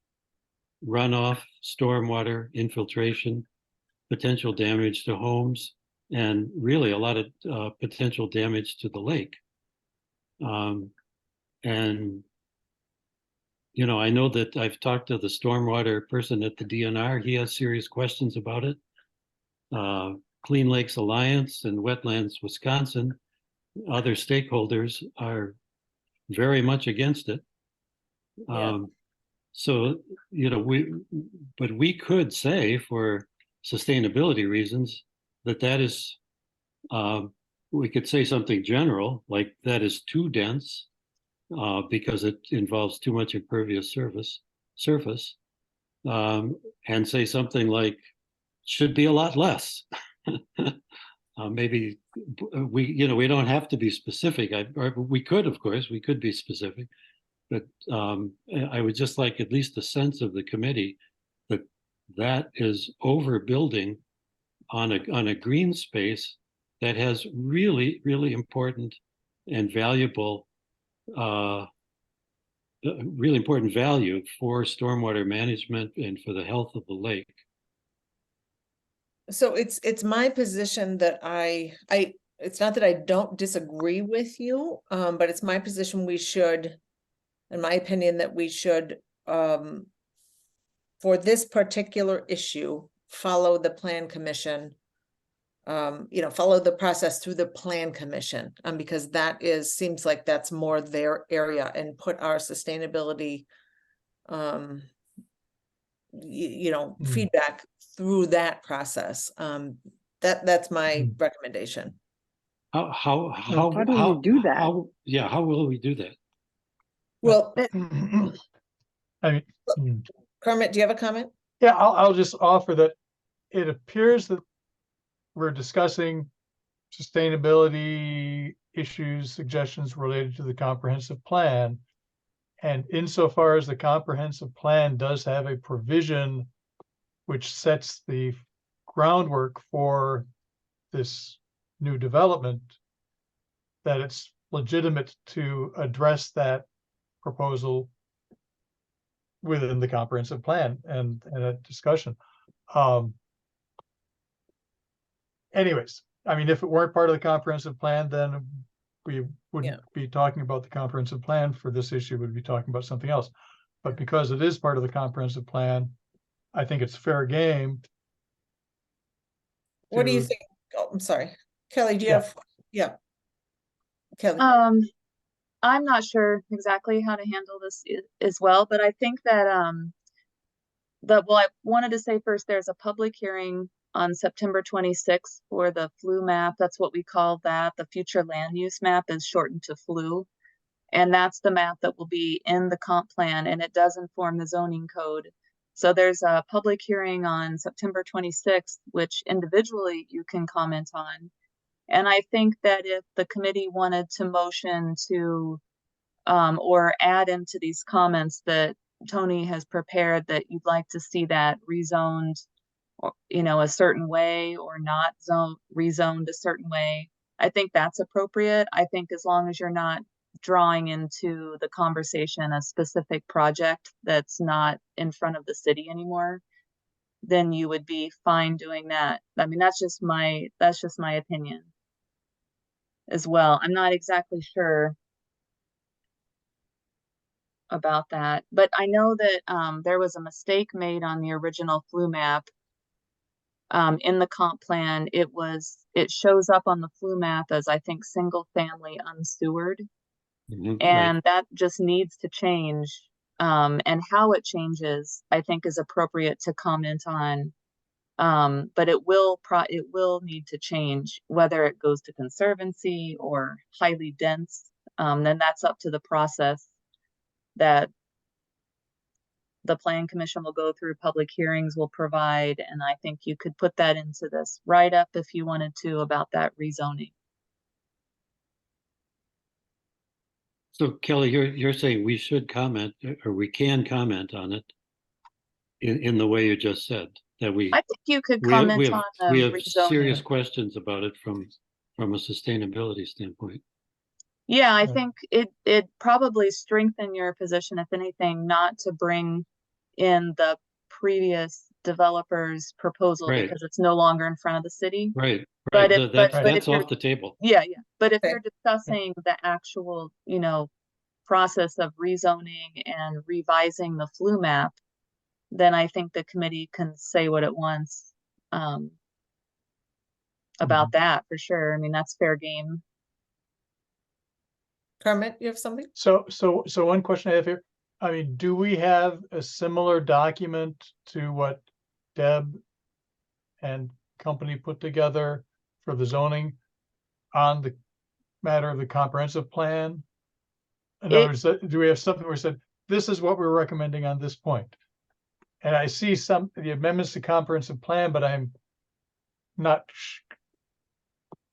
runoff, stormwater, infiltration, potential damage to homes, and really a lot of potential damage to the lake. And I know that I've talked to the stormwater person at the DNR. He has serious questions about it. Clean Lakes Alliance and Wetlands Wisconsin, other stakeholders are very much against it. Yeah. So, we could say for sustainability reasons that is, we could say something general, like that is too dense because it involves too much impervious surface, and say something like should be a lot less. Maybe we don't have to be specific. We could, of course, be specific, but I would just like at least a sense of the committee that is overbuilding on a green space that has really, really important and valuable, really important value for stormwater management and for the health of the lake. So it's my position that it's not that I don't disagree with you, but it's my position we should, in my opinion, that we should, for this particular issue, follow the plan commission, follow the process through the plan commission, because seems like that's more their area, and put our sustainability, feedback through that process. That's my recommendation. How do you do that? How will we do that? Well, I mean, Kermit, do you have a comment? Yeah, I'll just offer that it appears that we're discussing sustainability issues, suggestions related to the comprehensive plan. And insofar as the comprehensive plan does have a provision which sets the groundwork for this new development, that it's legitimate to address that proposal within the comprehensive plan and a discussion. Anyways, I mean, if it weren't part of the comprehensive plan, then we wouldn't be talking about the comprehensive plan for this issue, we'd be talking about something else. But because it is part of the comprehensive plan, I think it's fair game. What do you to- think? Oh, I'm sorry. Kelly, do you Yeah. have, yeah. Kelly, I'm not sure exactly how to handle this as well, but I think that well, I wanted to say first, there's a public hearing on September 26th for the FLU map. That's what we call that. The future land use map is shortened to FLU. And that's the map that will be in the comp plan, and it does inform the zoning code. So there's a public hearing on September 26th, which individually you can comment on. And I think that if the committee wanted to motion to or add into these comments that Tony has prepared, that you'd like to see that rezoned, or, you know, a certain way, or not rezoned a certain way, I think that's appropriate. I think as long as you're not drawing into the conversation a specific project that's not in front of the city anymore, then you would be fine doing that. I mean, that's just my opinion as well. I'm not exactly sure about that, but I know that there was a mistake made on the original FLU map. In the comp plan, it shows up on the FLU map as, I think, single family unsewered. And that just needs to change. And how it changes, I think, is appropriate to comment on. But it will need to change, whether it goes to conservancy or highly dense. Then that's up to the process that the Plan Commission will go through, public hearings will provide, and I think you could put that into this write-up if you wanted to about that rezoning. So Kelly, you're saying we should comment, or we can comment on it in the way you just said, that I think you could we comment have, on we the have serious rezoning. questions about it from a sustainability standpoint. Yeah, I Yeah. think it probably strengthen your position, if anything, not to bring in the previous developer's proposal Right. because it's no longer in front of the city. Right, But right. if That's if you're off the table. yeah. But if Okay. you're discussing the actual, you know, process of rezoning and revising the FLU map, then I think the committee can say what it wants about that for sure. I mean, that's fair game. Kermit, you have something? So one question I have here, I mean, do we have a similar document to what Deb and company put together for the zoning on the matter of the comprehensive plan? In other words, do we have something where we said, this is what we're recommending on this point? And I see the amendments to comprehensive plan, but I'm not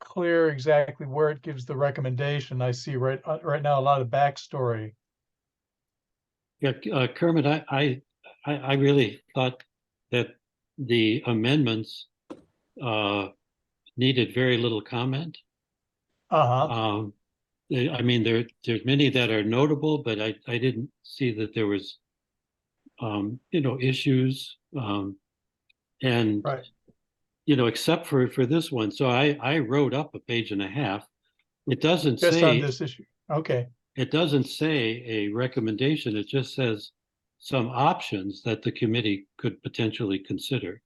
clear exactly where it gives the recommendation. I see right now a lot of backstory. Yeah, Kermit, I really thought that the amendments needed very little comment. Uh-huh. I mean, there's many that are notable, but I didn't see that there was, you know, issues. And Right. you know, except for this one. So I wrote up a page and a half. It doesn't Just say on this issue. Okay. it doesn't say a recommendation. It just says some options that the committee could potentially consider.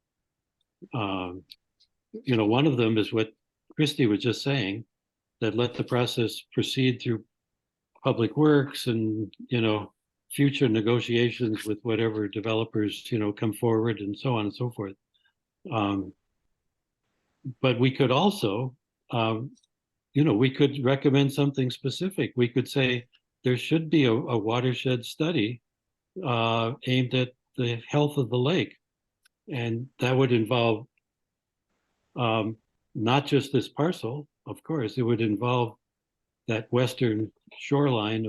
You know, one of them is what Christy was just saying, that let the process proceed through public works and, you know, future negotiations with whatever developers, you know, come forward and so on and so forth. But we could also, you know, we could recommend something specific. We could say there should be a watershed study aimed at the health of the lake. And that would involve not just this parcel, of course, it would involve that western shoreline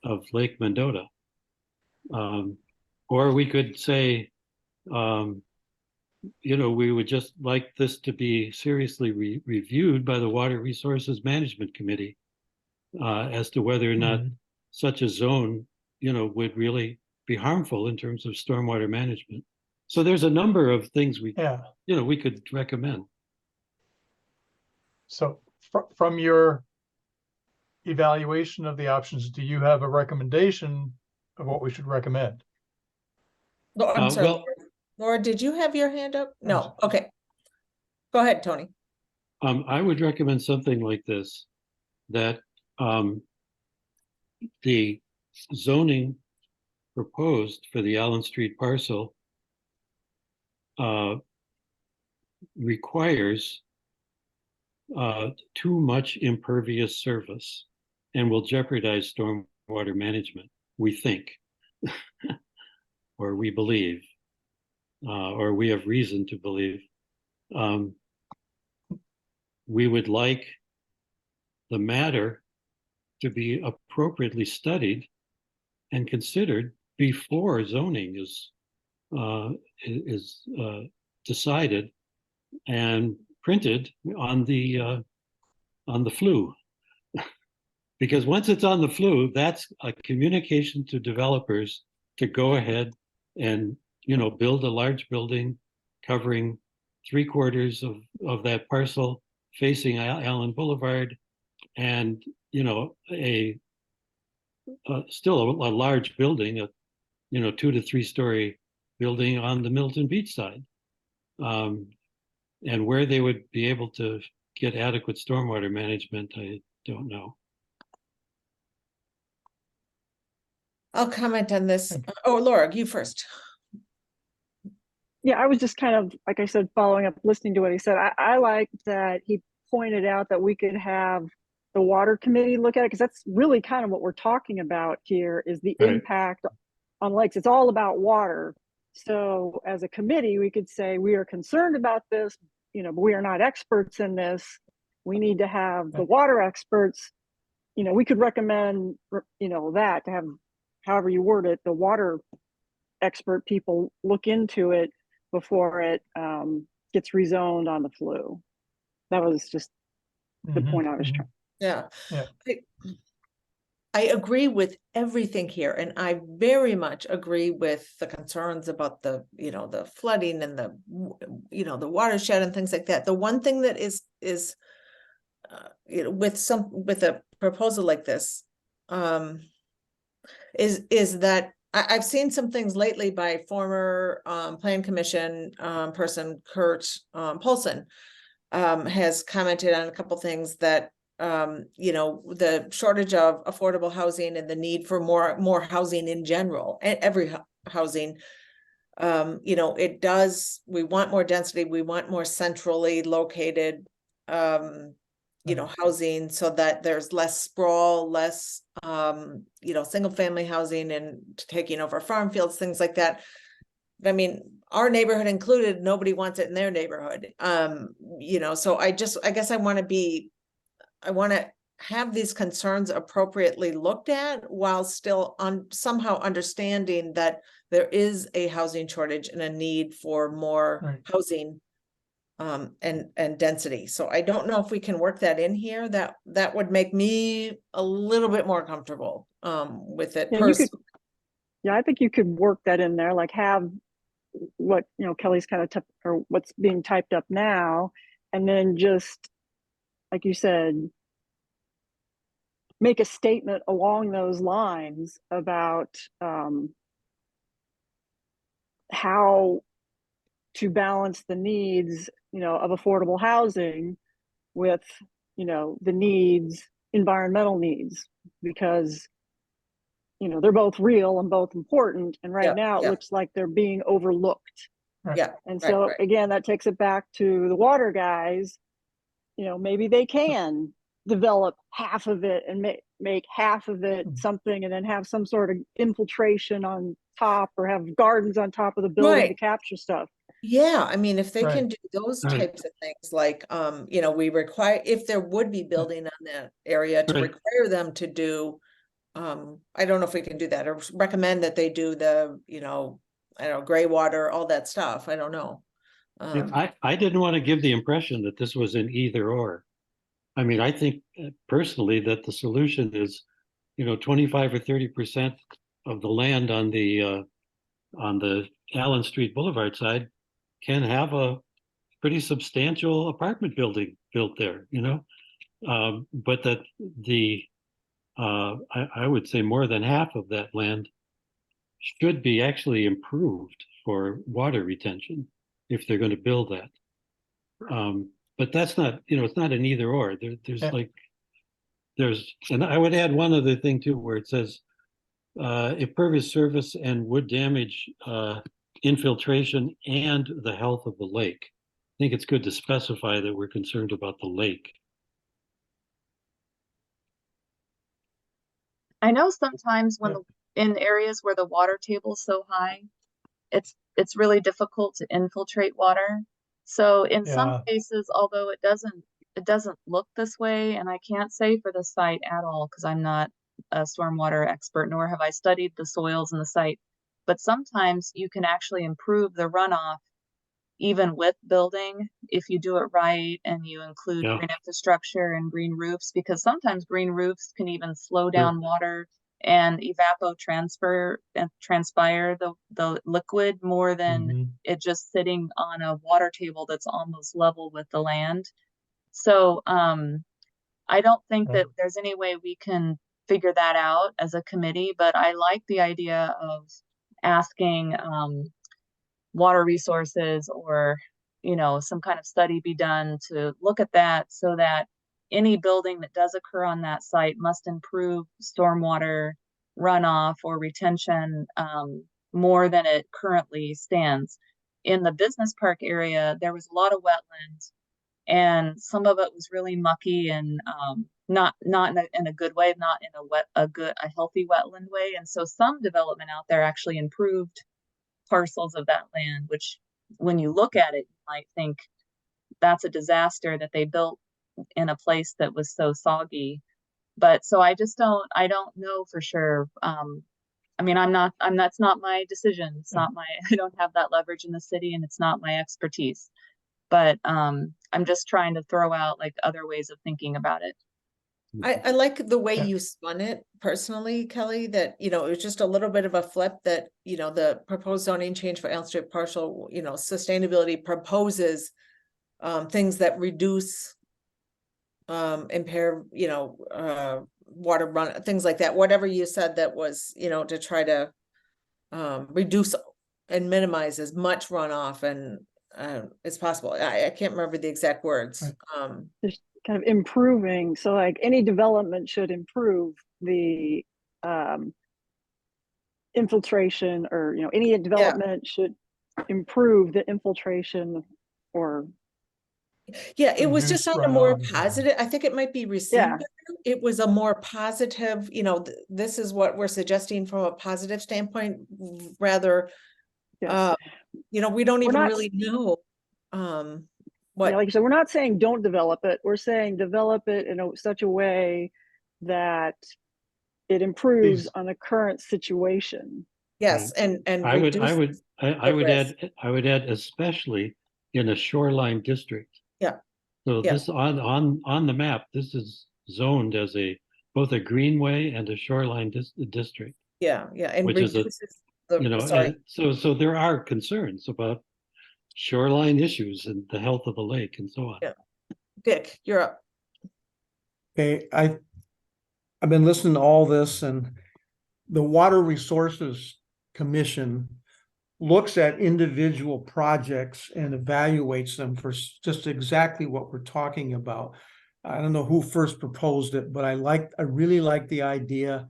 of Lake Mendota. Or we could say, we would just like this to be seriously reviewed by the Water Resources Management Committee as to whether or not such a zone, would really be harmful in terms of stormwater management. So there's a number of things we could recommend. So from your evaluation of the options, do you have a recommendation of what we should recommend? No, I'm sorry. Well, Laura, did you have your hand up? No. Okay. Go ahead, Tony. I would recommend something like this, that the zoning proposed for the Allen Street parcel requires too much impervious surface and will jeopardize stormwater management, we think, or we believe, or we have reason to believe. We would like the matter to be appropriately studied and considered before zoning is decided and printed on the flue. Because once it's on the flue, that's a communication to developers to go ahead and build a large building covering 3/4 of that parcel facing Allen Boulevard, and still a large building, a 2 to 3 story building on the Middleton Beach side, and where they would be able to get adequate stormwater management, I don't know. I'll comment on this. Oh, Laura, you first. Yeah, I was just kind of, like I said, following up, listening to what he said. I like that he pointed out that we could have the water committee look at it, because that's really kind of what we're talking about here, is the impact on lakes. It's all about water. So as a committee, we could say, we are concerned about this, but we are not experts in this. We need to have the water experts. We could recommend, that to have, however you word it, the water expert people look into it before it gets rezoned on the flue. That was just the point I was trying. Yeah. I agree with everything here, and I very much agree with the concerns about the, the flooding and the, the watershed and things like that. The one thing that is with a proposal like this, is that I've seen some things lately by former Plan Commission person Kurt Polson has commented on a couple things that the shortage of affordable housing and the need for more housing in general, and every housing, we want more density, we want more centrally located housing, so that there's less sprawl, less single family housing and taking over farm fields, things like that. I mean, our neighborhood included, nobody wants it in their neighborhood. So I guess I want to have these concerns appropriately looked at, while still somehow understanding that there is a housing shortage and a need for more housing and density. So I don't know if we can work that in here. That would make me a little bit more comfortable with it. I think you could work that in there, like have what Kelly's kind of or what's being typed up now, and then just, like you said, make a statement along those lines about how to balance the needs, of affordable housing with, the environmental needs, because, they're both real and both important. And right now it looks like they're being overlooked. And so again, that takes it back to the water guys. Maybe they can develop half of it and make half of it something and then have some sort of infiltration on top or have gardens on top of the building to Right. capture stuff. Yeah, I mean, if they can Right. do those Right. types of things, like, you know, we require, if there would be building on that area, to Right. require them to do, I don't know if we can do that, or recommend that they do the, you know, I don't know, gray water, all that stuff, I don't know. Yeah, I didn't want to give the impression that this was an either or. I mean, I think personally that the solution is, you know, 25 or 30% of the land on the Allen Street Boulevard side can have a pretty substantial apartment building built there, you know? But that I would say more than half of that land should be actually improved for water retention if they're going to build that. But that's not, you know, it's not an either or. There's Yeah. like, and I would add one other thing too, where it says, impervious surface and would damage infiltration and the health of the lake. I think it's good to specify that we're concerned about the lake. I know sometimes when in areas where the water table is so high, it's really difficult to infiltrate water. So in some Yeah. cases, although it doesn't look this way, and I can't say for the site at all because I'm not a stormwater expert, nor have I studied the soils in the site, but sometimes you can actually improve the runoff even with building if you do it right and you include Yeah. green infrastructure and green roofs, because sometimes green roofs can even slow down water and transpire the liquid more than Mhm. it just sitting on a water table that's almost level with the land. So I don't think Right. that there's any way we can figure that out as a committee, but I like the idea of asking water resources or, you know, some kind of study be done to look at that so that any building that does occur on that site must improve stormwater runoff or retention more than it currently stands. In the business park area, there was a lot of wetlands and some of it was really mucky and not in a good way, not in a healthy wetland way. And so some development out there actually improved parcels of that land, which when you look at it, you might think that's a disaster that they built in a place that was so soggy. But so I don't know for sure. I mean, that's not my decision. It's not I don't have that leverage in the city and it's not my expertise. But I'm just trying to throw out like other ways of thinking about it. I like the way Yeah. you spun it personally, Kelly, that, you know, it was just a little bit of a flip that, you know, the proposed zoning change for Allen Street partial, you know, sustainability proposes things that reduce impair, you know, water run, things like that, whatever you said that was, you know, to try to reduce and minimize as much runoff and as possible. I can't remember the exact words. Right. Just kind of improving. So like any development should improve the infiltration, or, you know, any development should improve the infiltration or Yeah, it was Reduce just on a more runoff. positive, I think it might be received Yeah. better. It was a more positive, you know, this is what we're suggesting from a positive standpoint, rather, yes. you know, we don't We're even not- really know. Yeah, What, like I said, we're not saying don't develop it. We're saying develop it in such a way that it improves Please. on the current situation. yes, and I would reduce add, risk. especially in a shoreline district. Yeah. So Yeah. this on the map, this is zoned as both a greenway and a shoreline district, Yeah, and which is reduces you know, sorry, so there are concerns about shoreline issues and the health of the lake and so on. Yeah. Dick, you're up. Okay, I've been listening to all this, and the Water Resources Commission looks at individual projects and evaluates them for just exactly what we're talking about. I don't know who first proposed it, but I really like the idea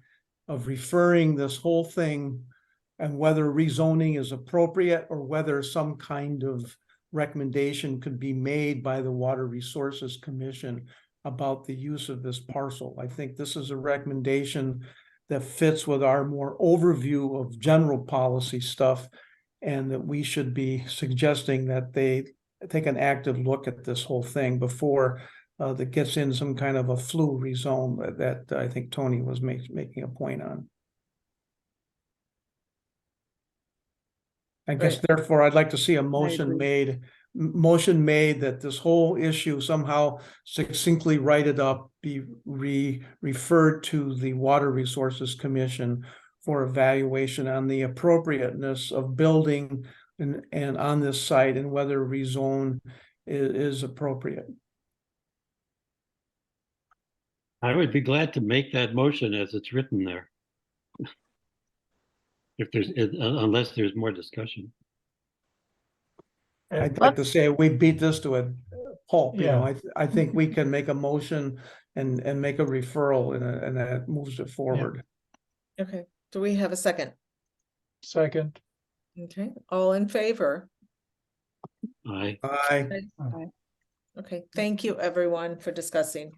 of referring this whole thing and whether rezoning is appropriate or whether some kind of recommendation could be made by the Water Resources Commission about the use of this parcel. I think this is a recommendation that fits with our more overview of general policy stuff, and that we should be suggesting that they take an active look at this whole thing before that gets in some kind of a flu rezone that I think Tony was making a point on. I guess Right. therefore I'd like to see a motion agree. made that this whole issue somehow succinctly write up, be referred to the Water Resources Commission for evaluation on the appropriateness of building and on this site, and whether rezone is appropriate. I would be glad to make that motion as it's written there. If there's, unless there's more discussion. I'd like to say we beat this to a pulp, you know. Yeah. I think we can make a motion and make a referral, and that moves it forward. Okay, do we have a second? Second. Okay, all in favor? Aye. Okay, thank you everyone for discussing.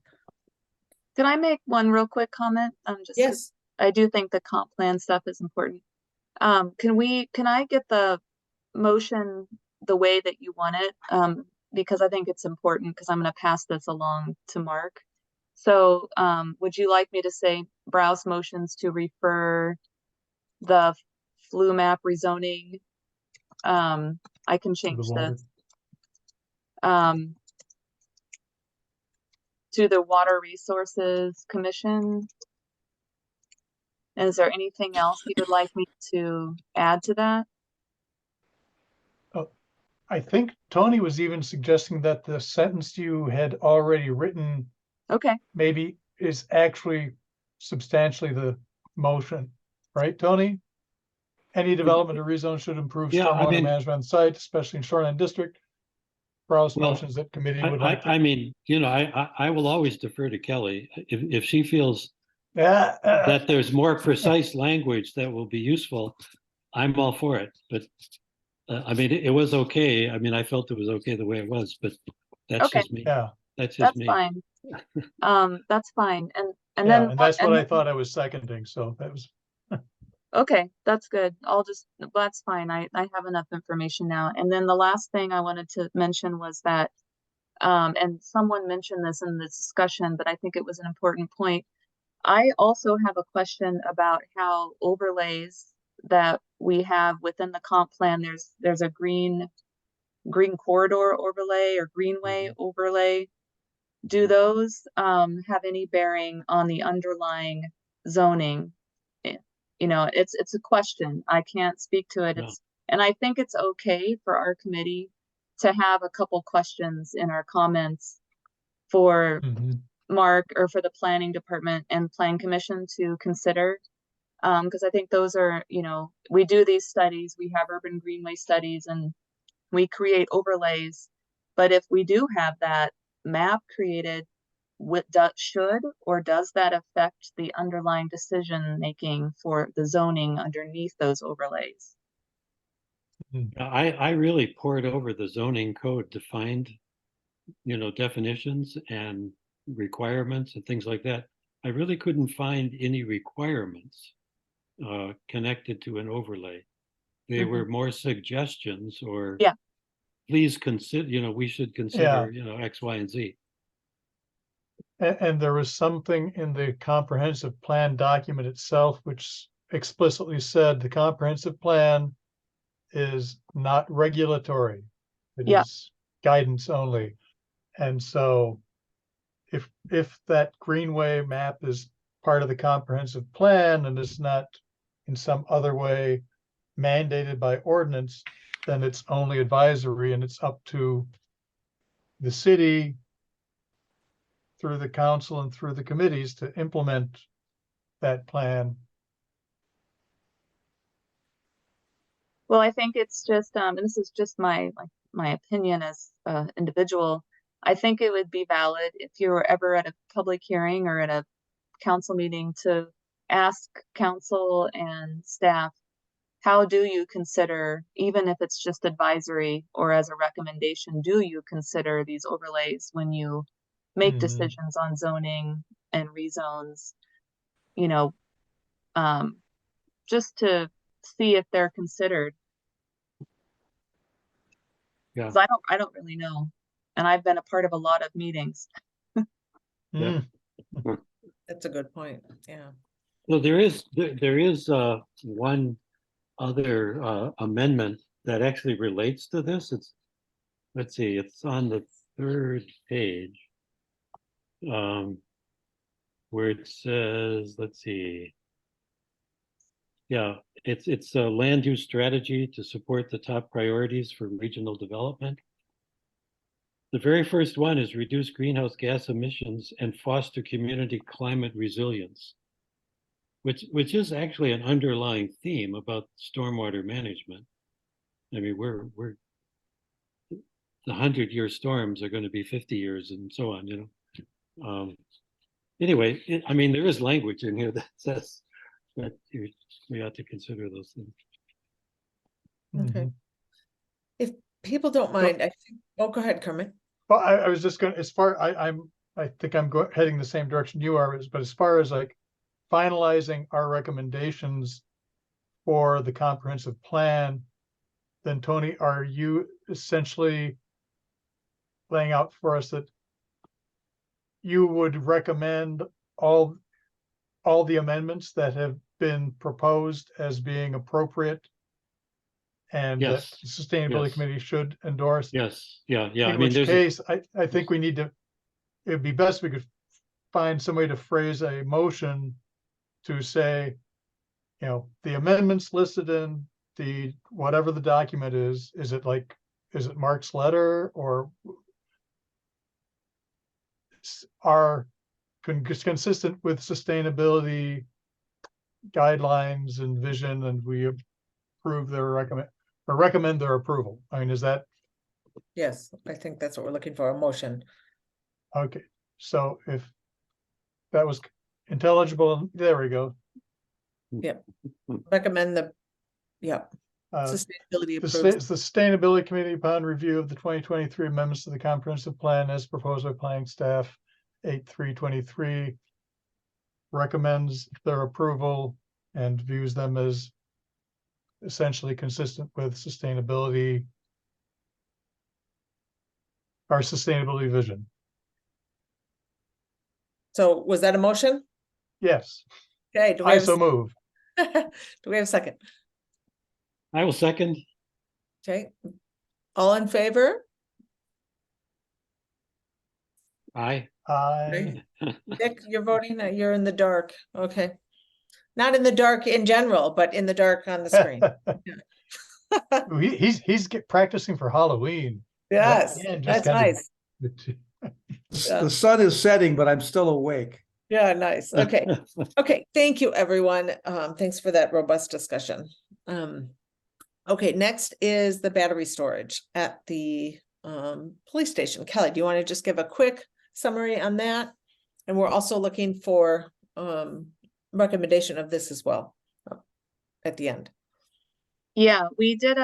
Can I make one real quick comment? Just 'cause Yes, I do think the comp plan stuff is important. Can I get the motion the way that you want it? Because I think it's important, because I'm gonna pass this along to Mark. So, would you like me to say browse motions to refer the flu map rezoning? I can change water. this. To the Water Resources Commission. And is there anything else you would like me to add to that? I think Tony was even suggesting that the sentence you had already written Okay, maybe is actually substantially the motion, right, Tony? Any development or rezone should improve Yeah, I stormwater mean- management on site, especially in shoreline district. Browse Well, motions that committee would like to. I mean, you know, I will always defer to Kelly. If she feels Yeah. that there's more precise language that will be useful, I'm all for it. But I mean, it was okay. I mean, I felt it was okay the way it was, but that's Okay. just me. Yeah, That's just that's me. fine. That's fine. And yeah, then and that's what and I thought I was seconding, so that was, okay, that's good. That's fine. I have enough information now. And then the last thing I wanted to mention was that, and someone mentioned this in the discussion, but I think it was an important point. I also have a question about how overlays that we have within the comp plan, there's a green corridor overlay or greenway overlay. Do those have any bearing on the underlying zoning? You know, it's a question. I can't speak to it. No. And I think it's okay for our committee to have a couple questions in our comments for Mark or for the planning department and plan commission to consider. Because I think those are, you know, we do these studies, we have urban greenway studies, and we create overlays. But if we do have that map created, what should or does that affect the underlying decision making for the zoning underneath those overlays? I really poured over the zoning code to find, you know, definitions and requirements and things like that. I really couldn't find any requirements connected to an overlay. They were more suggestions or Yeah. Please consider, you know, we should consider, you know, X, Y, and Z. and there was something in the comprehensive plan document itself which explicitly said the comprehensive plan is not regulatory. It Yeah. is guidance only. And so if that greenway map is part of the comprehensive plan and is not in some other way mandated by ordinance, then it's only advisory, and it's up to the city through the council and through the committees to implement that plan. Well, I think it's just, and this is just my opinion as an individual. I think it would be valid if you were ever at a public hearing or at a council meeting to ask council and staff, how do you consider, even if it's just advisory or as a recommendation, do you consider these overlays when you make Mhm. decisions on zoning and rezones, just to see if they're considered. Yeah. 'Cause I don't really know. And I've been a part of a lot of meetings. Yeah. Mm. That's a good point. Yeah. Well, there is one other amendment that actually relates to this. Let's see, it's on the third page. Where it says, let's see. Yeah, it's a land use strategy to support the top priorities for regional development. The very first one is reduce greenhouse gas emissions and foster community climate resilience, which is actually an underlying theme about stormwater management. I mean, the 100-year storms are going to be 50 years and so on, Anyway, I mean, there is language in here that says that we ought to consider those things. Okay. Mhm. If people don't mind, I think, oh, go ahead, Kermit. Well, I was just gonna, I think I'm heading the same direction you are, but as far as like finalizing our recommendations for the comprehensive plan, then Tony, are you essentially laying out for us that you would recommend all the amendments that have been proposed as being appropriate and that Yes, the Sustainability yes. Committee should endorse? Yes, yeah. I In mean, which case, I think we need to, it'd be best if we could find some way to phrase a motion to say, the amendments listed in the, whatever the document is it Mark's letter or are consistent with sustainability guidelines and vision, and we approve their recommend their approval. I mean, is that Yes, I think that's what we're looking for, a motion. okay? So if that was intelligible, there we go. Recommend yep, Uh, sustainability The approves. Sustainability Committee, upon review of the 2023 amendments to the comprehensive plan as proposed by planning staff 8/3/23, recommends their approval and views them as essentially consistent with our sustainability vision. So was that a motion? Yes, Okay, do we I have, so move. do we have a second? I will second. Okay, all in favor? Aye. I Nick, you're voting, you're in the dark, okay. Not in the dark in general, but in the dark on the screen. he's practicing for Halloween. Yes, Man, just that's kind nice. of Yeah. The sun is setting, but I'm still awake. Yeah, nice, okay. Okay, thank you, everyone. Thanks for that robust discussion. Okay, next is the battery storage at the police station. Kelly, do you want to just give a quick summary on that? And we're also looking for recommendation of this as well at the end. Yeah, we did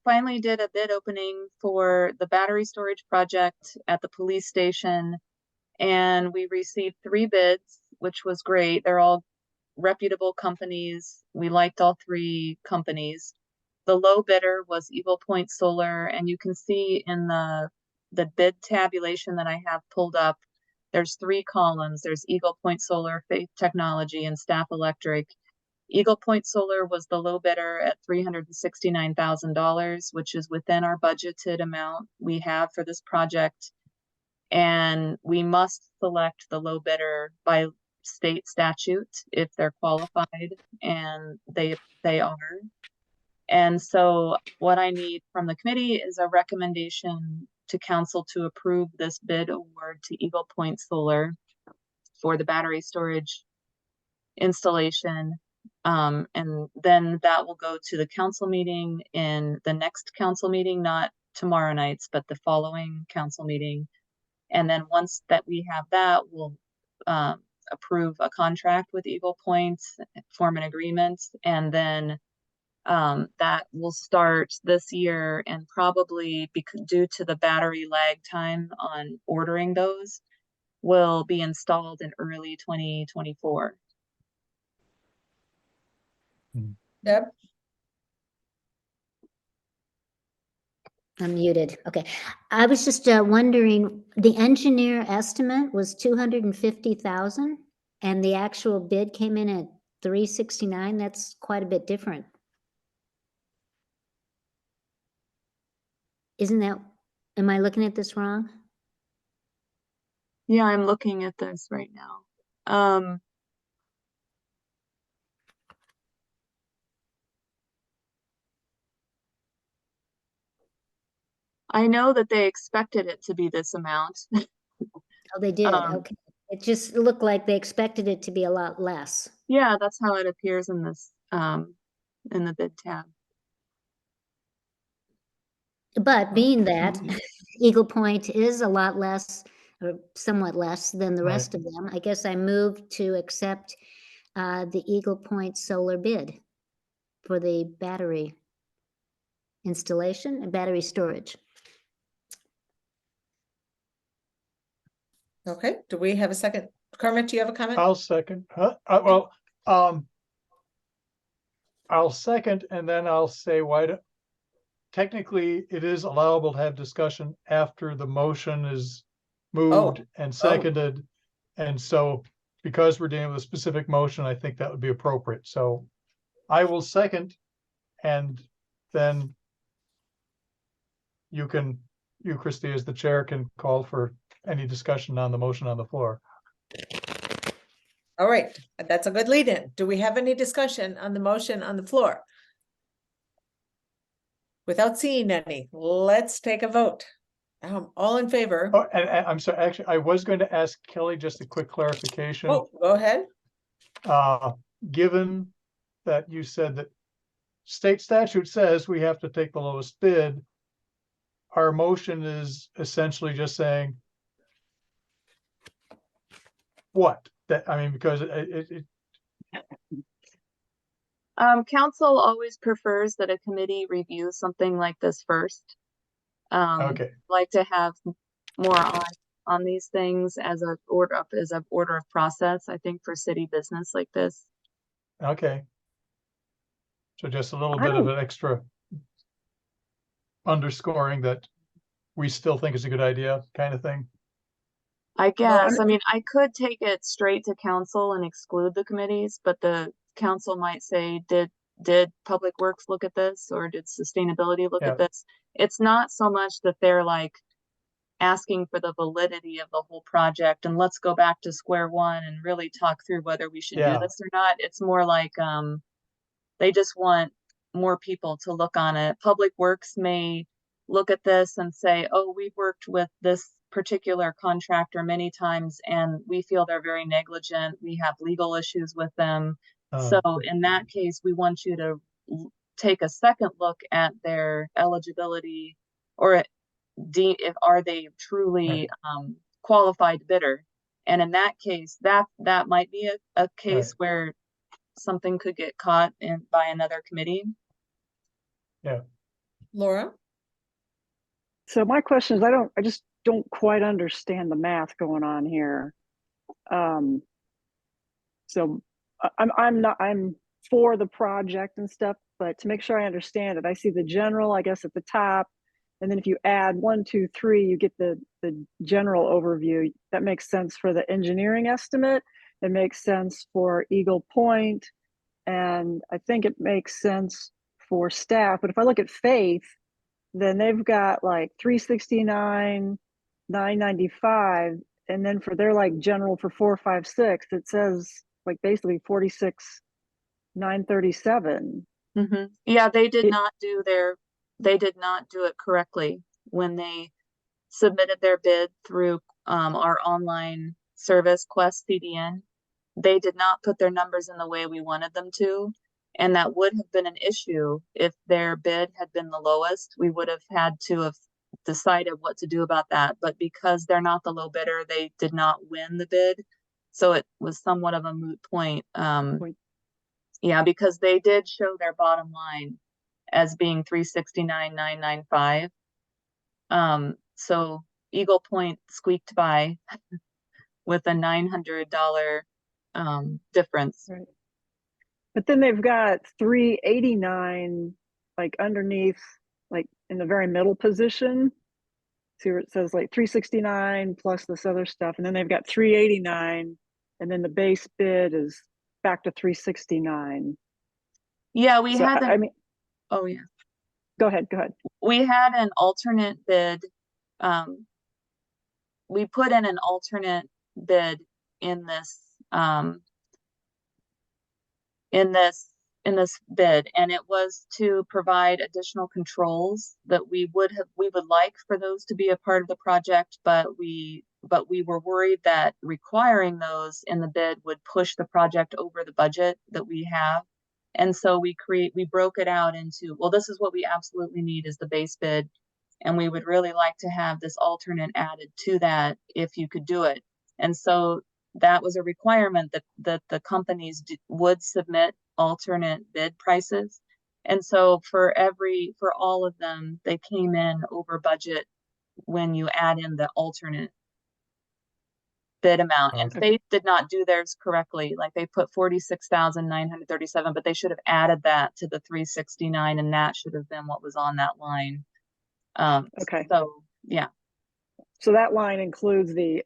finally did a bid opening for the battery storage project at the police station, and we received 3 bids, which was great. They're all reputable companies. We liked all 3 companies. The low bidder was Eagle Point Solar, and you can see in the bid tabulation that I have pulled up, there's 3 columns. There's Eagle Point Solar, Faith Technology, and Staff Electric. Eagle Point Solar was the low bidder at $369,000, which is within our budgeted amount we have for this project. And we must select the low bidder by state statute if they're qualified, and they are. And so what I need from the committee is a recommendation to council to approve this bid award to Eagle Point Solar for the battery storage installation. And then that will go to the council meeting in the next council meeting, not tomorrow night's, but the following council meeting. And then once that we have that, we'll approve a contract with Eagle Point, form an agreement, and then that will start this year, and probably due to the battery lag time on ordering those, will be installed in early 2024. Deb? I'm muted. Okay. I was just wondering, the engineer estimate was 250,000 and the actual bid came in at 369. That's quite a bit different. Isn't that, am I looking at this wrong? Yeah, I'm looking at this right now. I know that they expected it to be this amount. Oh, they did. Um, Okay. It just looked like they expected it to be a lot less. Yeah, that's how it appears in this, in the bid tab. But being that Eagle Point is a lot less, or somewhat less than the Right. rest of them, I guess I moved to accept the Eagle Point solar bid for the battery installation and battery storage. Okay, do we have a second? Kermit, do you have a comment? I'll second, I'll second, and then I'll say technically, it is allowable to have discussion after the motion is moved and seconded. And so, because we're dealing with a specific motion, I think that would be appropriate. So I will second, and then you, Christie, as the chair, can call for any discussion on the motion on the floor. All right, that's a good lead in. Do we have any discussion on the motion on the floor? Without seeing any, let's take a vote. All in favor? Oh, and I'm sorry, actually, I was going to ask Kelly just a quick clarification. Oh, go ahead. Given that you said that state statute says we have to take the lowest bid, our motion is essentially just saying what? That, I mean, because Council always prefers that a committee review something like this first. okay, Like to have more on these things as a order of process, I think, for city business like this. okay. So just a little I bit of don't- an extra underscoring that we still think is a good idea, kind of thing. I guess, I mean, I could take it straight to council and exclude the committees, but the council might say, did Public Works look at this, or did sustainability look Yeah. at this? It's not so much that they're like asking for the validity of the whole project and let's go back to square one and really talk through whether we should do Yeah. this or not. It's more like they just want more people to look on it. Public Works may look at this and say, oh, we've worked with this particular contractor many times and we feel they're very negligent. We have legal issues with them. So in that case, we want you to take a second look at their eligibility, or if are they truly qualified bidder. And in that case, that might be a case where something could get caught in by another committee. Yeah. Laura? So my question is, I just don't quite understand the math going on here. So I'm for the project and stuff, but to make sure I understand it, I see the general, I guess, at the top. And then if you add 1, 2, 3, you get the general overview. That makes sense for the engineering estimate. It makes sense for Eagle Point. And I think it makes sense for staff. But if I look at Faith, then they've got like 369, 995. And then for their like general for 4, 5, 6, it says like basically 46, 937. Yeah, they did not do it correctly when they submitted their bid through our online service, Quest CDN. They did not put their numbers in the way we wanted them to. And that would have been an issue if their bid had been the lowest. We would have had to have decided what to do about that. But because they're not the low bidder, they did not win the bid. So it was somewhat of a moot point. Yeah, because they did show their bottom line as being 369,995. So Eagle Point squeaked by with a $900 difference. Right. But then they've got 389 like underneath, like in the very middle position. See where it says like 369 plus this other stuff, and then they've got 389, and then the base bid is back to 369. Yeah, we So had I mean, oh yeah. go ahead. We had an alternate bid. We put in an alternate bid in this in this bid, and it was to provide additional controls that we would like for those to be a part of the project, but we were worried that requiring those in the bid would push the project over the budget that we have. And so we broke it out into, well, this is what we absolutely need is the base bid, and we would really like to have this alternate added to that if you could do it. And so that was a requirement that the companies would submit alternate bid prices. And so for all of them, they came in over budget when you add in the alternate bid amount. And Okay. Faith did not do theirs correctly. Like they put 46,937, but they should have added that to the 369, and that should have been what was on that line. Okay. So yeah. So that line includes the,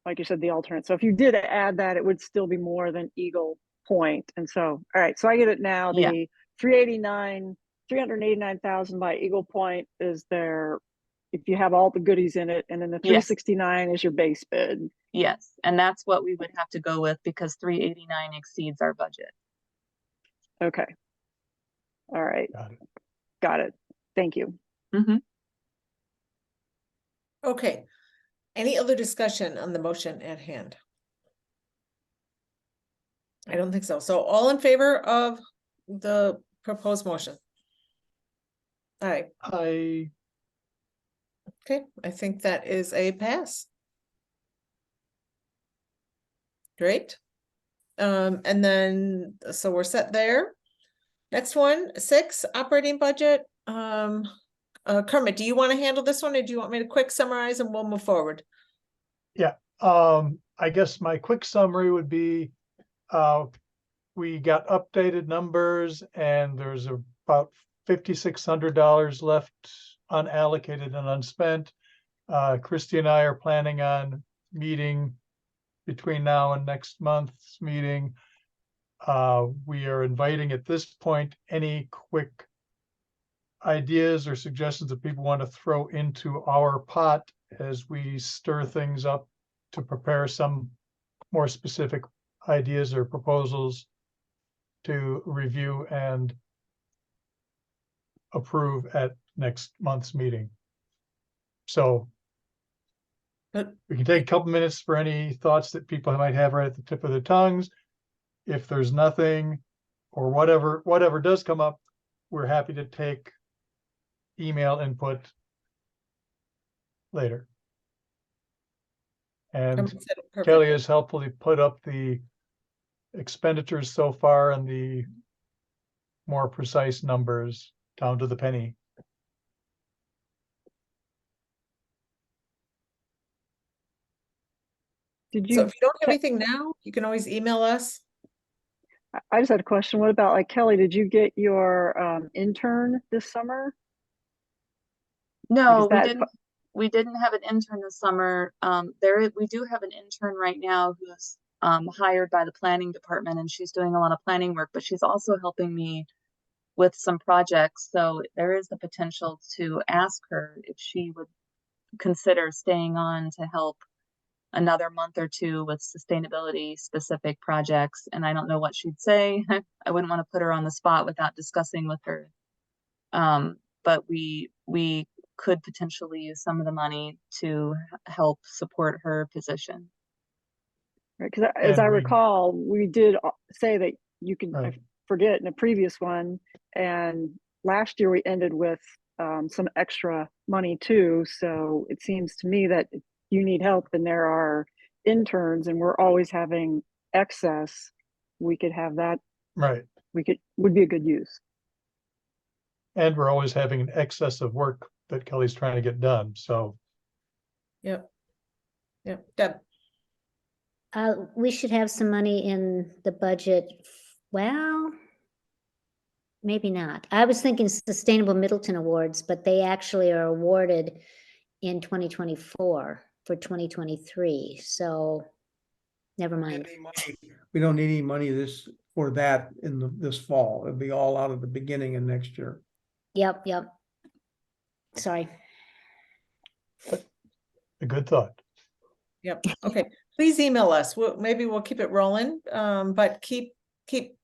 like you said, the alternate. So if you did add that, it would still be more than Eagle Point. And so, all right, so I get it now. Yeah. The 389,000 by Eagle Point is there if you have all the goodies in it, and then the 369 is your base bid. Yes, and that's what we would have to go with because 389 exceeds our budget. Okay. All right. Got it. Thank you. Mm-hmm. Okay. Any other discussion on the motion at hand? I don't think so. So all in favor of the proposed motion? All right. Okay, I think that is a pass. Great. And then, so we're set there. Next one, 6, operating budget. Kermit, do you want to handle this one, or do you want me to quick summarize and we'll move forward? Yeah, I guess my quick summary would be, we got updated numbers and there's about $5,600 left unallocated and unspent. Christy and I are planning on meeting between now and next month's meeting. We are inviting at this point any quick ideas or suggestions that people want to throw into our pot as we stir things up to prepare some more specific ideas or proposals to review and approve at next month's meeting. So we can take a couple minutes for any thoughts that people might have right at the tip of their tongues. If there's nothing or whatever does come up, we're happy to take email input later. And Perfect. Kelly has helpfully put up the expenditures so far and the more precise numbers down to the penny. Did So you? if you don't have anything now, you can always email us. I just had a question. What about like Kelly? Did you get your intern this summer? No, Like, we didn't have an intern this summer. We do have an intern right now who's hired by the planning department, and she's doing a lot of planning work, but she's also helping me with some projects. So there is the potential to ask her if she would consider staying on to help another month or two with sustainability specific projects. And I don't know what she'd say. I wouldn't want to put her on the spot without discussing with her. But we could potentially use some of the money to help support her position. Right, because as I recall, we did say that you can forget in a previous one, and last year we ended with some extra money too. So it seems to me that if you need help and there are interns and we're always having excess, we could have that. Right. Would be a good use. And we're always having an excess of work that Kelly's trying to get done. So. Yep. Deb. We should have some money in the budget. Well, maybe not. I was thinking Sustainable Middleton Awards, but they actually are awarded in 2024 for 2023. So never mind. We don't need any money for that this fall. It'll be all out at the beginning of next year. Yep, yep. Sorry. A good thought. Yep, okay, please email us, maybe we'll keep it rolling, but keep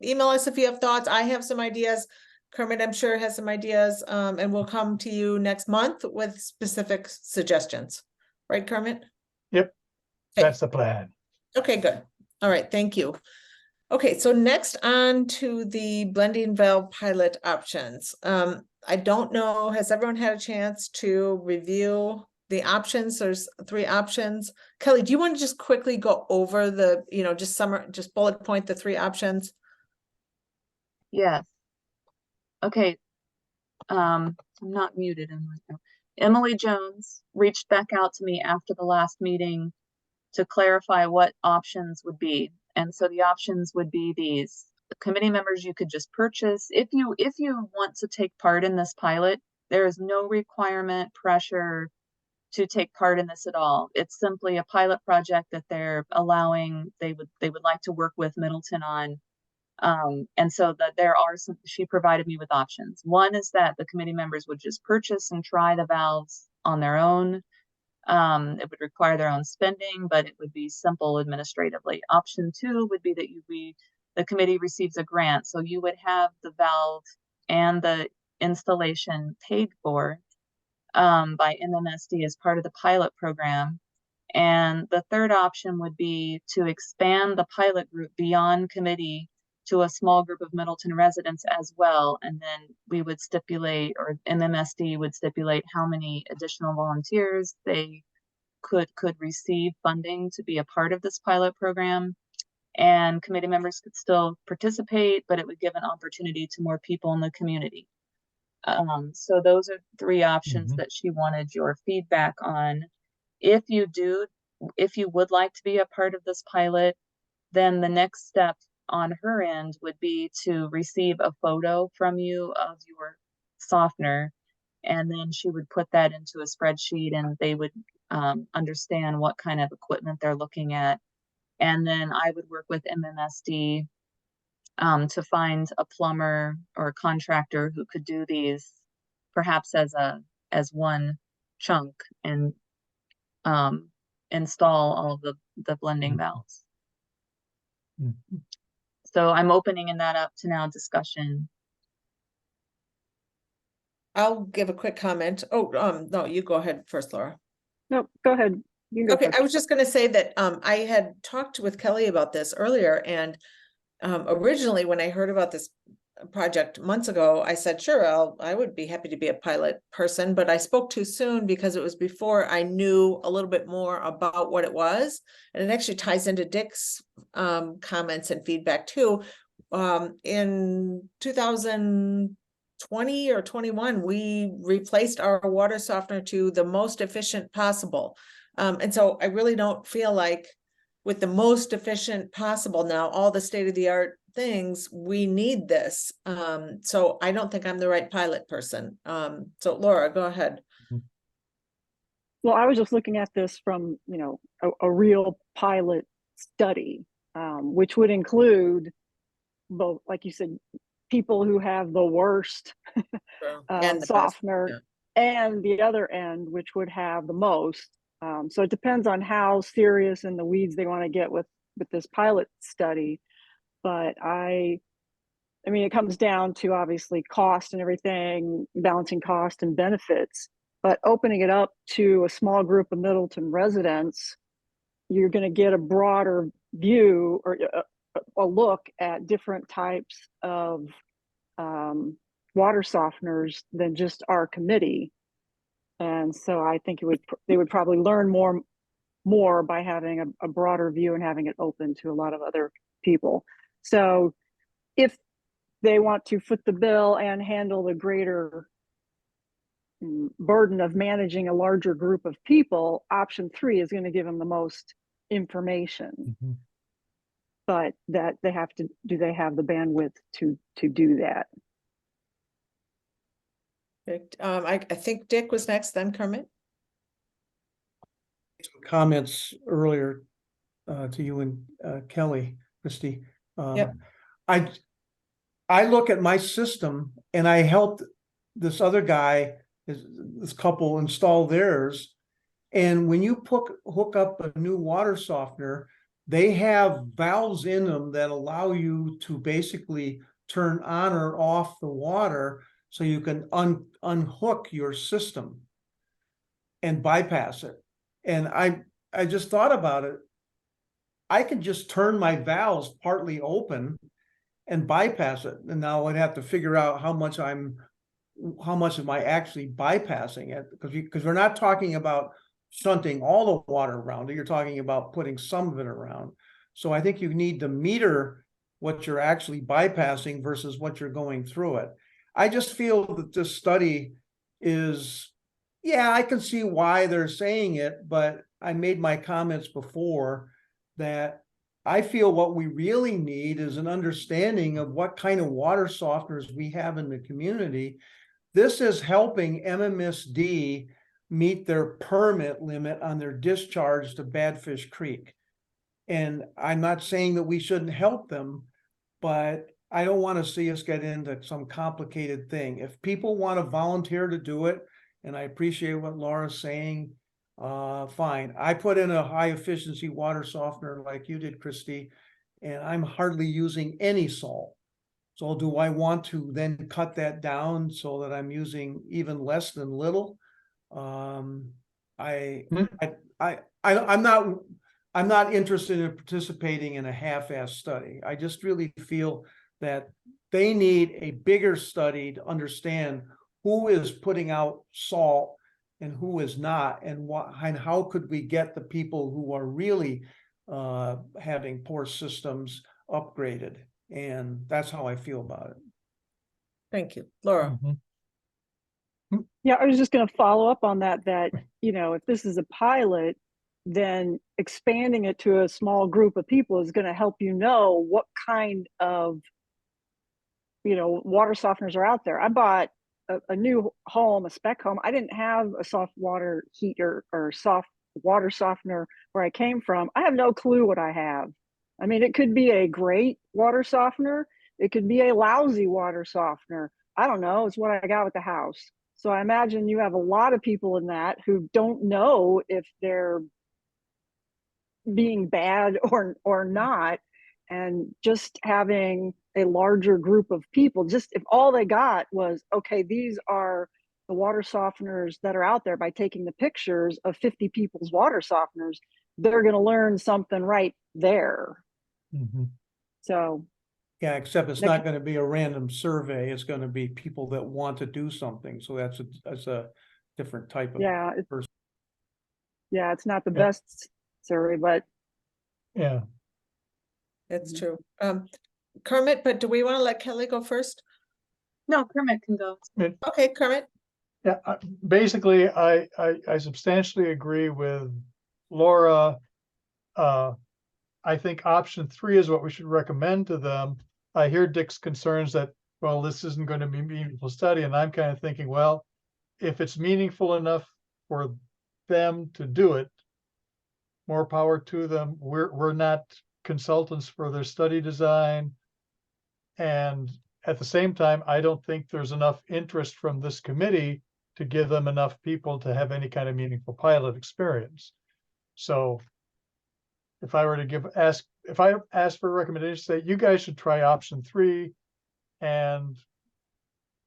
email us if you have thoughts. I have some ideas. Kermit, I'm sure, has some ideas, and we'll come to you next month with specific suggestions. Right, Kermit? Yep, Okay. that's the plan. Okay, good. All right, thank you. Okay, so next on to the blending valve pilot options. I don't know, has everyone had a chance to review the options? There's 3 options. Kelly, do you want to just quickly go over the, just bullet point the 3 options? Yes. Okay. I'm not muted. Emily Jones reached back out to me after the last meeting to clarify what options would be. And so the options would be these. The committee members you could just purchase. If you want to take part in this pilot, there is no requirement, pressure to take part in this at all. It's simply a pilot project that they're allowing, they would like to work with Middleton on. And so that there are some, she provided me with options. One is that the committee members would just purchase and try the valves on their own. It would require their own spending, but it would be simple administratively. Option 2 would be that the committee receives a grant. So you would have the valve and the installation paid for by MMSD as part of the pilot program. And the third option would be to expand the pilot group beyond committee to a small group of Middleton residents as well. And then we would stipulate, or MMSD would stipulate, how many additional volunteers they could receive funding to be a part of this pilot program. And committee members could still participate, but it would give an opportunity to more people in the community. So those are 3 options that she wanted your feedback on. If you would like to be a part of this pilot, then the next step on her end would be to receive a photo from you of your softener, and then she would put that into a spreadsheet, and they would understand what kind of equipment they're looking at. And then I would work with MMSD to find a plumber or a contractor who could do these perhaps as one chunk and install all of the blending valves. So I'm opening that up to now discussion. I'll give a quick comment. Oh, no, you go ahead first, Laura. No, go ahead. You can go Okay, first. I was just going to say that I had talked with Kelly about this earlier, and originally when I heard about this project months ago, I said, sure, I would be happy to be a pilot person, but I spoke too soon because it was before I knew a little bit more about what it was. And it actually ties into Dick's comments and feedback too. In 2020 or 21, we replaced our water softener to the most efficient possible. And so I really don't feel like with the most efficient possible now, all the state-of-the-art things, we need this. So I don't think I'm the right pilot person. So Laura, go ahead. Well, I was just looking at this from, a real pilot study, which would include both, like you said, people who have the worst And the softener, and the other end, which would have the most. So it depends on how serious in the weeds they want to get with this pilot study. But I mean, it comes down to obviously cost and everything, balancing cost and benefits, but opening it up to a small group of Middleton residents, you're going to get a broader view or a look at different types of water softeners than just our committee. And so I think they would probably learn more by having a broader view and having it open to a lot of other people. So if they want to foot the bill and handle the greater burden of managing a larger group of people, option 3 is going to give them the most information, Mhm. but that they have to, do they have the bandwidth to do that? Perfect. I think Dick was next, then Kermit. Comments earlier to you and Kelly, Christie. Yep. I look at my system and I helped this other guy, this couple install theirs. And when you hook up a new water softener, they have valves in them that allow you to basically turn on or off the water so you can unhook your system and bypass it. And I just thought about it. I can just turn my valves partly open and bypass it. And now I'd have to figure out how much am I actually bypassing it? Because we're not talking about shunting all the water around it. You're talking about putting some of it around. So I think you need to meter what you're actually bypassing versus what you're going through it. I just feel that this study is, yeah, I can see why they're saying it, but I made my comments before that I feel what we really need is an understanding of what kind of water softeners we have in the community. This is helping MMSD meet their permit limit on their discharge to Badfish Creek. And I'm not saying that we shouldn't help them, but I don't want to see us get into some complicated thing. If people want to volunteer to do it, and I appreciate what Laura's saying, fine. I put in a high efficiency water softener like you did, Christy, and I'm hardly using any salt. So do I want to then cut that down so that I'm using even less than little? I'm not interested in participating in a half-ass study. I just really feel that they need a bigger study to understand who is putting out salt and who is not, and how could we get the people who are really having poor systems upgraded. And that's how I feel about it. Thank you. Laura. Mhm. Yeah, I was just going to follow up on that, you know, if this is a pilot, then expanding it to a small group of people is going to help you know what kind of, you know, water softeners are out there. I bought a new home, a spec home. I didn't have a soft water heater or soft water softener where I came from. I have no clue what I have. I mean, it could be a great water softener. It could be a lousy water softener. I don't know. It's what I got with the house. So I imagine you have a lot of people in that who don't know if they're being bad or not. And just having a larger group of people, just if all they got was, okay, these are the water softeners that are out there, by taking the pictures of 50 people's water softeners, they're going to learn something right there. Mhm. So Yeah, except it's not going to be a random survey. It's going to be people that want to do something. So that's a different type of yeah, person. Yeah, it's not the Yeah. best survey, but Yeah. That's true. Kermit, but do we want to let Kelly go first? No, Kermit can go. Okay, Kermit. Yeah, basically, I substantially agree with Laura. I think option 3 is what we should recommend to them. I hear Dick's concerns that, well, this isn't going to be a meaningful study, and I'm kind of thinking, well, if it's meaningful enough for them to do it, more power to them. We're not consultants for their study design. And at the same time, I don't think there's enough interest from this committee to give them enough people to have any kind of meaningful pilot experience. So if I were to if I asked for a recommendation, say you guys should try option 3, and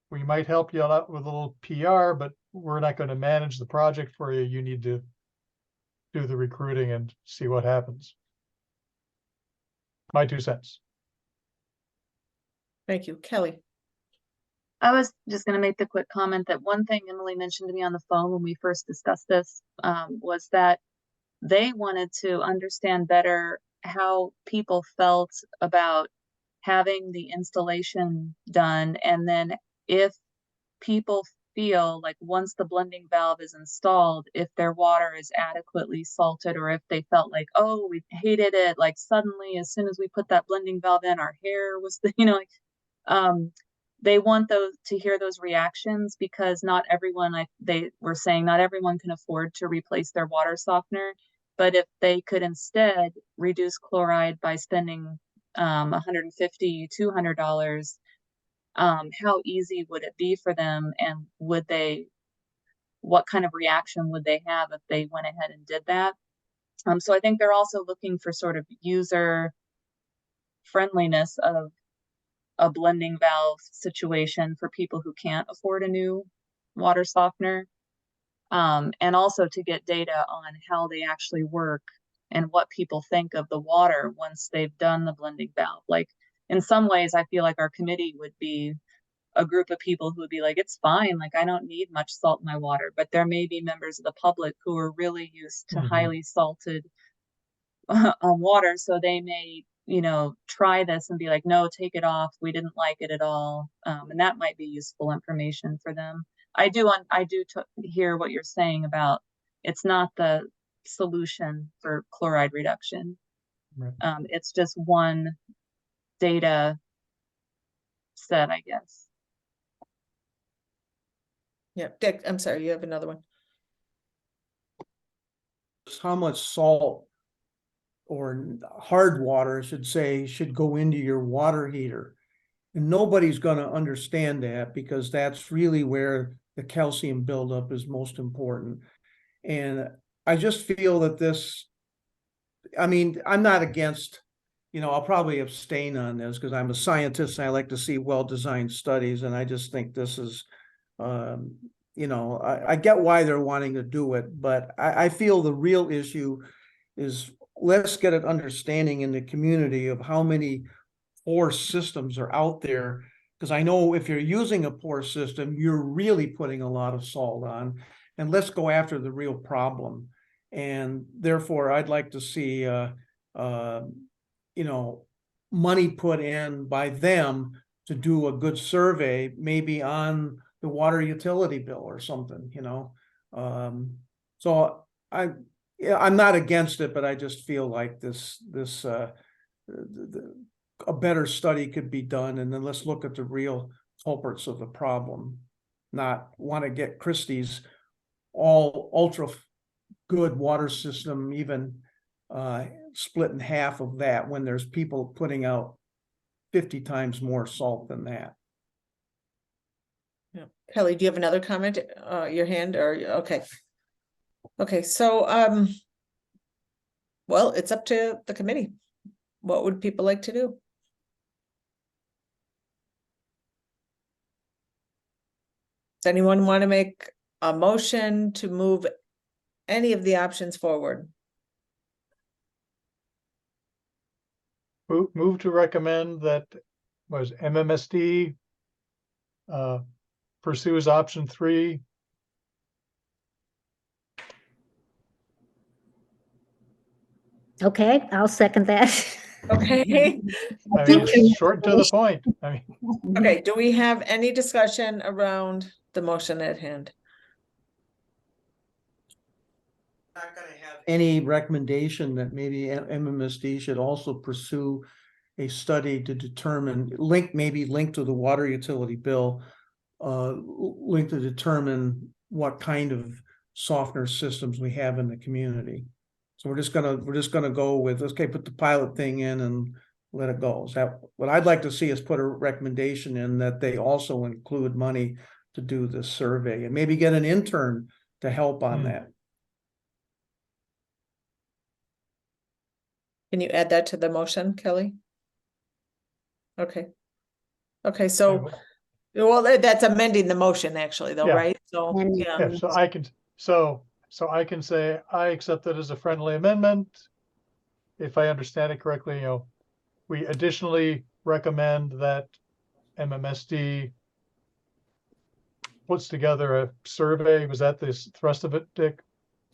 we might help you out with a little PR, but we're not going to manage the project for you. You need to do the recruiting and see what happens. My 2 cents. Thank you. Kelly. I was just going to make the quick comment that one thing Emily mentioned to me on the phone when we first discussed this was that they wanted to understand better how people felt about having the installation done, and then if people feel like once the blending valve is installed, if their water is adequately salted, or if they felt like, oh, we hated it, like suddenly as soon as we put that blending valve in, our hair was the, they want those to hear those reactions, because not everyone, they were saying not everyone can afford to replace their water softener. But if they could instead reduce chloride by spending $150, $200, how easy would it be for them, and what kind of reaction would they have if they went ahead and did that? So I think they're also looking for sort of user friendliness of a blending valve situation for people who can't afford a new water softener, and also to get data on how they actually work and what people think of the water once they've done the blending valve. Like, in some ways, I feel like our committee would be a group of people who would be like, it's fine, like I don't need much salt in my water. But there may be members of the public who are really used to highly salted water, so they may try this and be like, no, take it off, we didn't like it at all. And that might be useful information for them. I do hear what you're saying about it's not the solution for chloride reduction. Right. It's just one data set, I guess. Yeah, Dick, I'm sorry, you have another one. How much salt or hard water, I should say, should go into your water heater. And nobody's going to understand that, because that's really where the calcium buildup is most important. And I just feel that this, I mean, I'm not against, I'll probably abstain on this because I'm a scientist and I like to see well-designed studies. And I just think this is, I get why they're wanting to do it, but I feel the real issue is, let's get an understanding in the community of how many poor systems are out there. Because I know if you're using a poor system, you're really putting a lot of salt on, and let's go after the real problem. And therefore, I'd like to see, money put in by them to do a good survey, maybe on the water utility bill or something, So I'm not against it, but I just feel like a better study could be done, and then let's look at the real culprits of the problem, not want to get Christie's all ultra good water system even split in half of that, when there's people putting out 50 times more salt than that. Yeah. Kelly, do you have another comment? Your hand, or okay. Okay, so well, it's up to the committee. What would people like to do? Does anyone want to make a motion to move any of the options forward? Move to recommend that was MMSD pursues option 3. Okay, I'll second that. Okay. I mean, it's short to the point. I mean, Okay, do we have any discussion around the motion at hand? Not going to have any recommendation that maybe MMSD should also pursue a study to determine, maybe link to the water utility bill, link to determine what kind of softener systems we have in the community. So we're just gonna go with, okay, put the pilot thing in and let it go. Is that what I'd like to see? Is put a recommendation in that they also include money to do this survey, and maybe get an intern to help on that. Can you add that to the motion, Kelly? Okay. Okay, so, well, that's amending the motion actually though, Yeah. right? So, yeah. yeah, so I can say I accept it as a friendly amendment. If I understand it correctly, we additionally recommend that MMSD puts together a survey. Was that the thrust of it, Dick?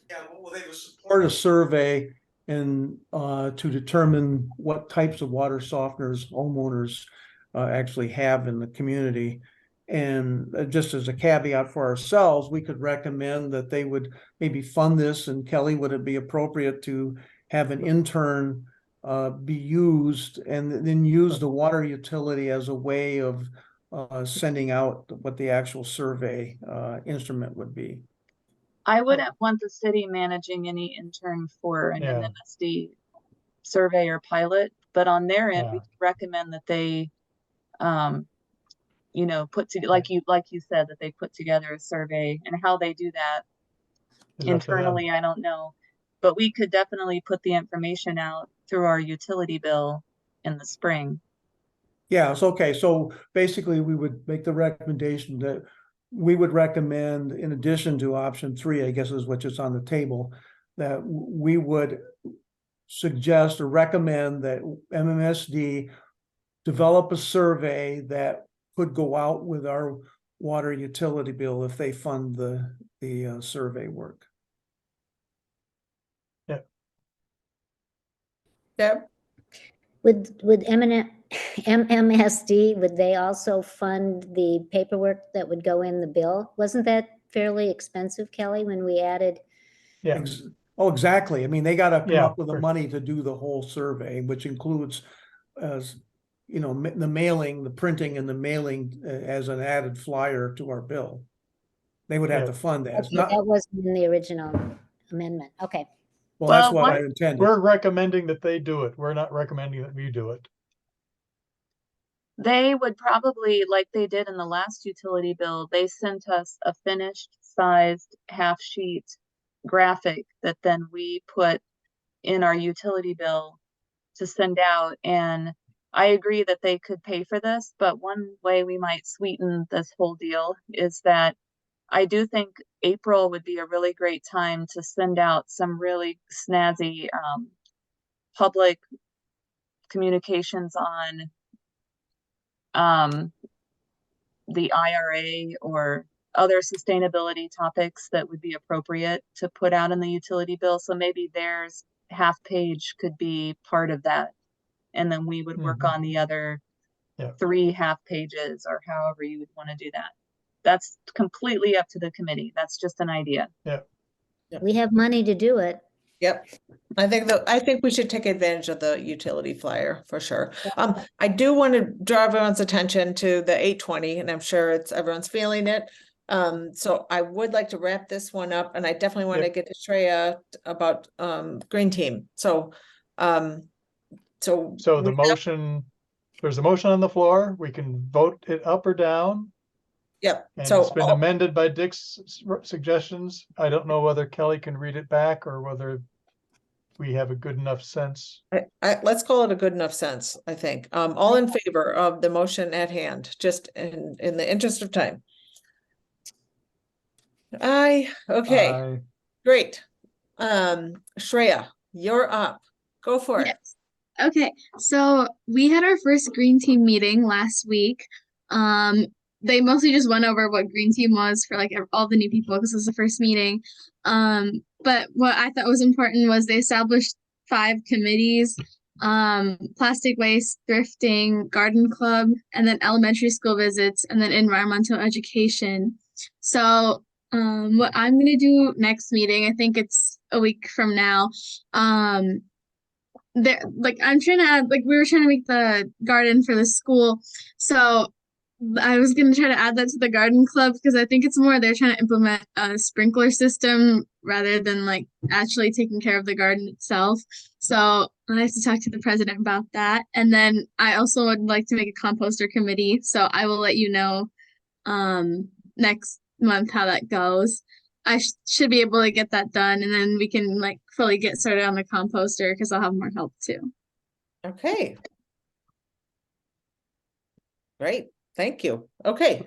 Yeah, well, they would support a survey and to determine what types of water softeners homeowners actually have in the community, And just as a caveat for ourselves, we could recommend that they would maybe fund this. And Kelly, would it be appropriate to have an intern be used and then use the water utility as a way of sending out what the actual survey instrument would be? I wouldn't want the city managing any intern for an Yeah. MMSD survey or pilot, but on their end, we Yeah. recommend that they, you know, put together, like you said, that they put together a survey, and how they do that Is up to them. internally, I don't know. But we could definitely put the information out through our utility bill in the spring. Yeah, it's okay. So basically, we would make the recommendation that we would recommend, in addition to option 3, I guess is which is on the table, that we would suggest or recommend that MMSD develop a survey that could go out with our water utility bill if they fund the survey work. Deb? Would MMSD, would they also fund the paperwork that would go in the bill? Wasn't that fairly expensive, Kelly, when we added? Yeah. Oh, exactly. I mean, they got to come Yeah, up with the for- money to do the whole survey, which includes, you know, the mailing, the printing and the mailing as an added flyer to our bill. They would have Yeah. to fund that. It's Okay, not, that wasn't in the original amendment. Okay. well, that's Well, what I one- intended. We're recommending that they do it. We're not recommending that we do it. They would probably, like they did in the last utility bill, they sent us a finished sized half sheet graphic that then we put in our utility bill to send out. And I agree that they could pay for this, but one way we might sweeten this whole deal is that I do think April would be a really great time to send out some really snazzy public communications on the IRA or other sustainability topics that would be appropriate to put out in the utility bill. So maybe theirs half page could be part of that. And then we would work Mhm. on the other Yeah. 3 half pages, or however you would want to do that. That's completely up to the committee. That's just an idea. We have money to do it. Yep. I think we should take advantage of the utility flyer for sure. I do want to draw everyone's attention to the 820, and I'm sure everyone's feeling it. So I would like to wrap this one up, and I definitely want to Yep. get to Shreya about Green Team. So So the motion, there's a motion on the floor. We can vote it up or down. Yep. And So it's been amended by Dick's suggestions. I don't know whether Kelly can read it back or whether we have a good enough sense. let's call it a good enough sense, I think. All in favor of the motion at hand, just in the interest of time. Okay, great. Shreya, you're up. Go for it. Yes. Okay, so we had our first Green Team meeting last week. They mostly just went over what Green Team was for like all the new people because it was the first meeting. But what I thought was important was they established 5 committees: plastic waste, thrifting, garden club, and then elementary school visits, and then environmental education. So what I'm gonna do next meeting, I think it's a week from now, there, like I'm trying to add, like we were trying to make the garden for the school, so I was gonna try to add that to the garden club because I think it's more they're trying to implement a sprinkler system rather than like actually taking care of the garden itself. So I have to talk to the president about that. And then I also would like to make a composter committee, so I will let you know next month how that goes. I should be able to get that done, and then we can like fully get started on the composter because I'll have more help too. Okay. Great, thank you. Okay.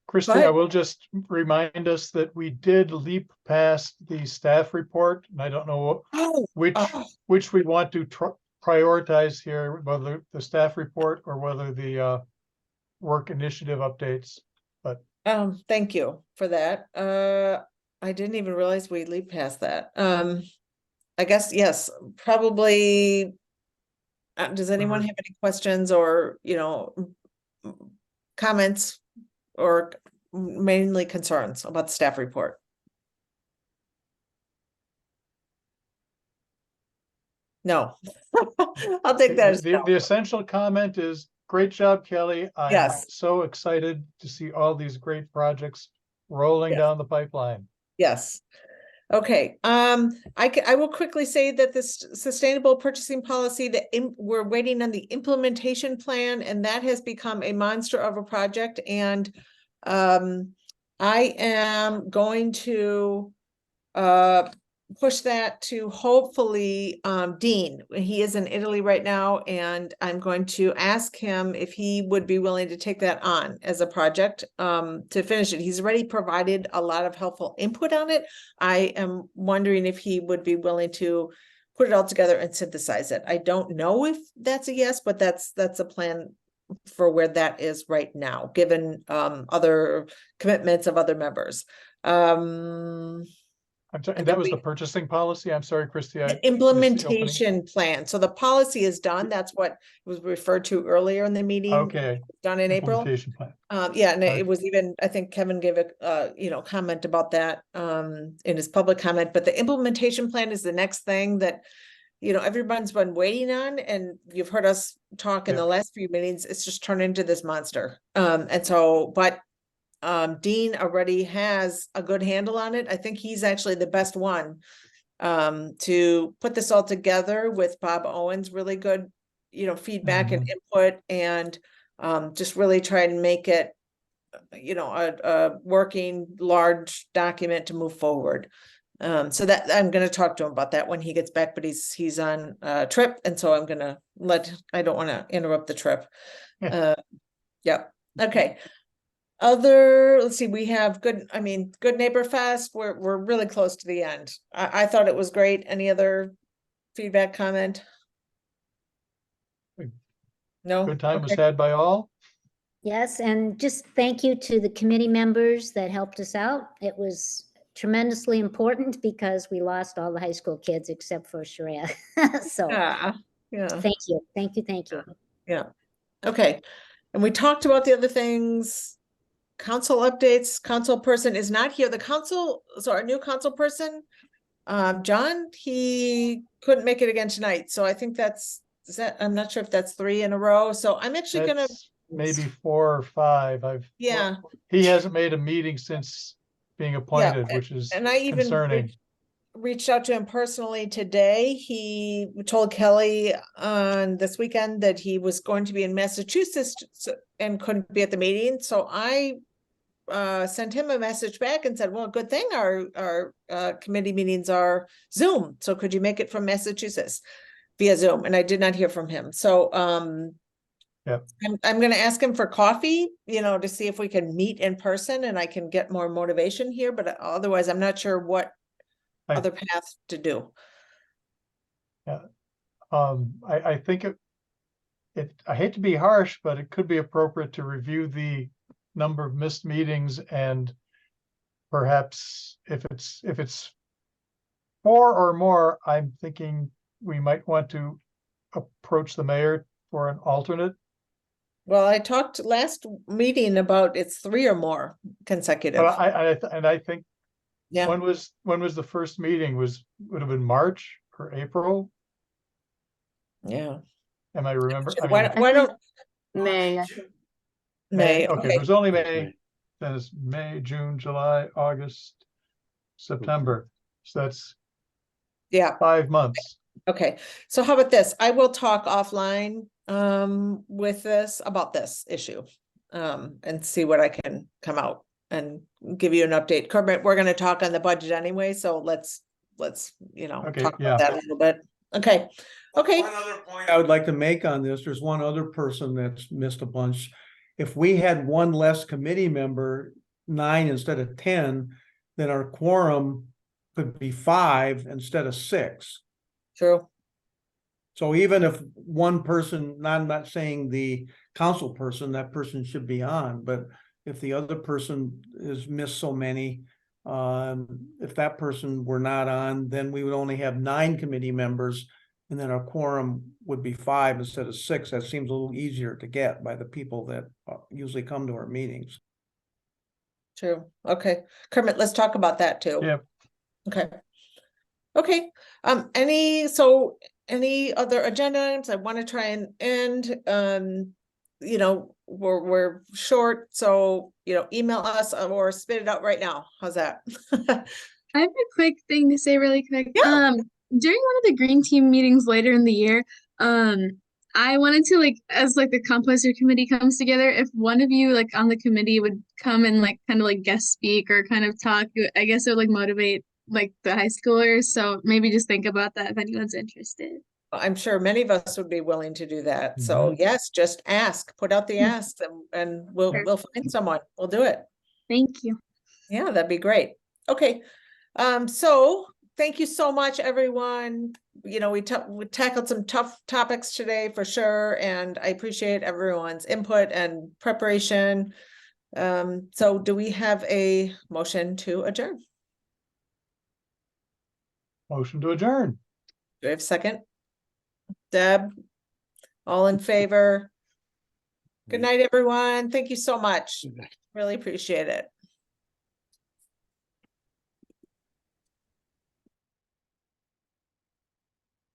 Christie, I will just remind us that we did leap past the staff report, and I don't know which we want to prioritize here, whether the staff report or whether the work initiative updates. But thank you for that. I didn't even realize we leaped past that. I guess yes, probably. Does anyone have any questions or comments or mainly concerns about the staff report? No. I'll take that as The no. essential comment is, great job, Kelly. I'm Yes. so excited to see all these great projects rolling Yes. down the pipeline. Yes. Okay, I will quickly say that this sustainable purchasing policy, we're waiting on the implementation plan, and that has become a monster of a project. And I am going to push that to hopefully Dean. He is in Italy right now, and I'm going to ask him if he would be willing to take that on as a project to finish it. He's already provided a lot of helpful input on it. I am wondering if he would be willing to put it all together and synthesize it. I don't know if that's a yes, but that's a plan for where that is right now, given other commitments of other members. I'm sorry, And that then was the we- purchasing policy. I'm sorry, Christy. I The missed the opening. implementation plan. So the policy is done. That's what was referred to earlier in the meeting. Okay. Done in April. Implementation plan. Yeah, and Okay. it was even, I think Kevin gave a comment about that in his public comment, but the implementation plan is the next thing that everyone's been waiting on, and you've heard us talk in Yeah. the last few meetings. It's just turned into this monster. And so, but Dean already has a good handle on it. I think he's actually the best one to put this all together with Bob Owen's really good, feedback and input, and just really try and make it, a working large document to move forward. So that I'm going to talk to him about that when he gets back, but he's on a trip, and so I'm going to I don't want to interrupt the trip. Yep. Okay. Let's see, we have Good Neighbor Fest. We're really close to the end. I thought it was great. Any other feedback, comment? No? Good time was Okay. had by all. Yes, and just thank you to the committee members that helped us out. It was tremendously important because we lost all the high school kids except for Sharia. So Yeah. thank you, thank you, thank you. Yeah. Okay. And we talked about the other things. Council updates. Council person is not here. So our new council person, John, he couldn't make it again tonight. So I think I'm not sure if that's 3 in a row. So I'm actually gonna, That's maybe 4 or 5. yeah. He hasn't made a meeting since being appointed, which is And I even concerning. reached out to him personally today. He told Kelly on this weekend that he was going to be in Massachusetts and couldn't be at the meeting. So I sent him a message back and said, well, good thing our committee meetings are Zoom. So could you make it from Massachusetts via Zoom? And I did not hear from him. So Yep. I'm going to ask him for coffee, to see if we can meet in person and I can get more motivation here. But otherwise, I'm not sure what other path to do. Yeah. I think I hate to be harsh, but it could be appropriate to review the number of missed meetings, and perhaps if it's 4 or more, I'm thinking we might want to approach the mayor for an alternate. Well, I talked last meeting about it's 3 or more consecutive. I think Yeah. when was the first meeting? Would have been March or April? Yeah. Am I remember? I Why mean, don't May. May? Okay, Okay. it was only May. Then it's May, June, July, August, September. So that's Yeah. 5 months. Okay. So how about this? I will talk offline with about this issue and see what I can come out and give you an update. Kermit, we're going to talk on the budget anyway, so let's Okay, talk yeah. about that a little bit. Okay. Okay. One other point I would like to make on this, there's one other person that's missed a bunch. If we had one less committee member, 9 instead of 10, then our quorum could be 5 instead of 6. True. So even if one person, I'm not saying the council person, that person should be on, but if the other person has missed so many, if that person were not on, then we would only have 9 committee members and then our quorum would be 5 instead of 6. That seems a little easier to get by the people that usually come to our meetings. True. Okay. Kermit, let's talk about that too. Yeah. Okay. Okay. Any other agenda items? I want to try and end, you know, we're short, so, you know, email us or spit it out right now. How's that? I have a quick thing to say really quick. Yeah. During one of the green team meetings later in the year, I wanted to like, as like the composter committee comes together, if one of you like on the committee would come and like kind of like guest speak or kind of talk, I guess it would like motivate like the high schoolers. So maybe just think about that if anyone's interested. I'm sure many of us would be willing to do that. So yes, just ask, put out the ask, and we'll find someone. We'll do it. Thank you. Yeah, that'd be great. Okay. So thank you so much, everyone. You know, we tackled some tough topics today for sure, and I appreciate everyone's input and preparation. So do we have a motion to adjourn? Motion to adjourn. Do we have a second? Deb, all in favor? Good night, everyone. Thank you so much. Really appreciate it.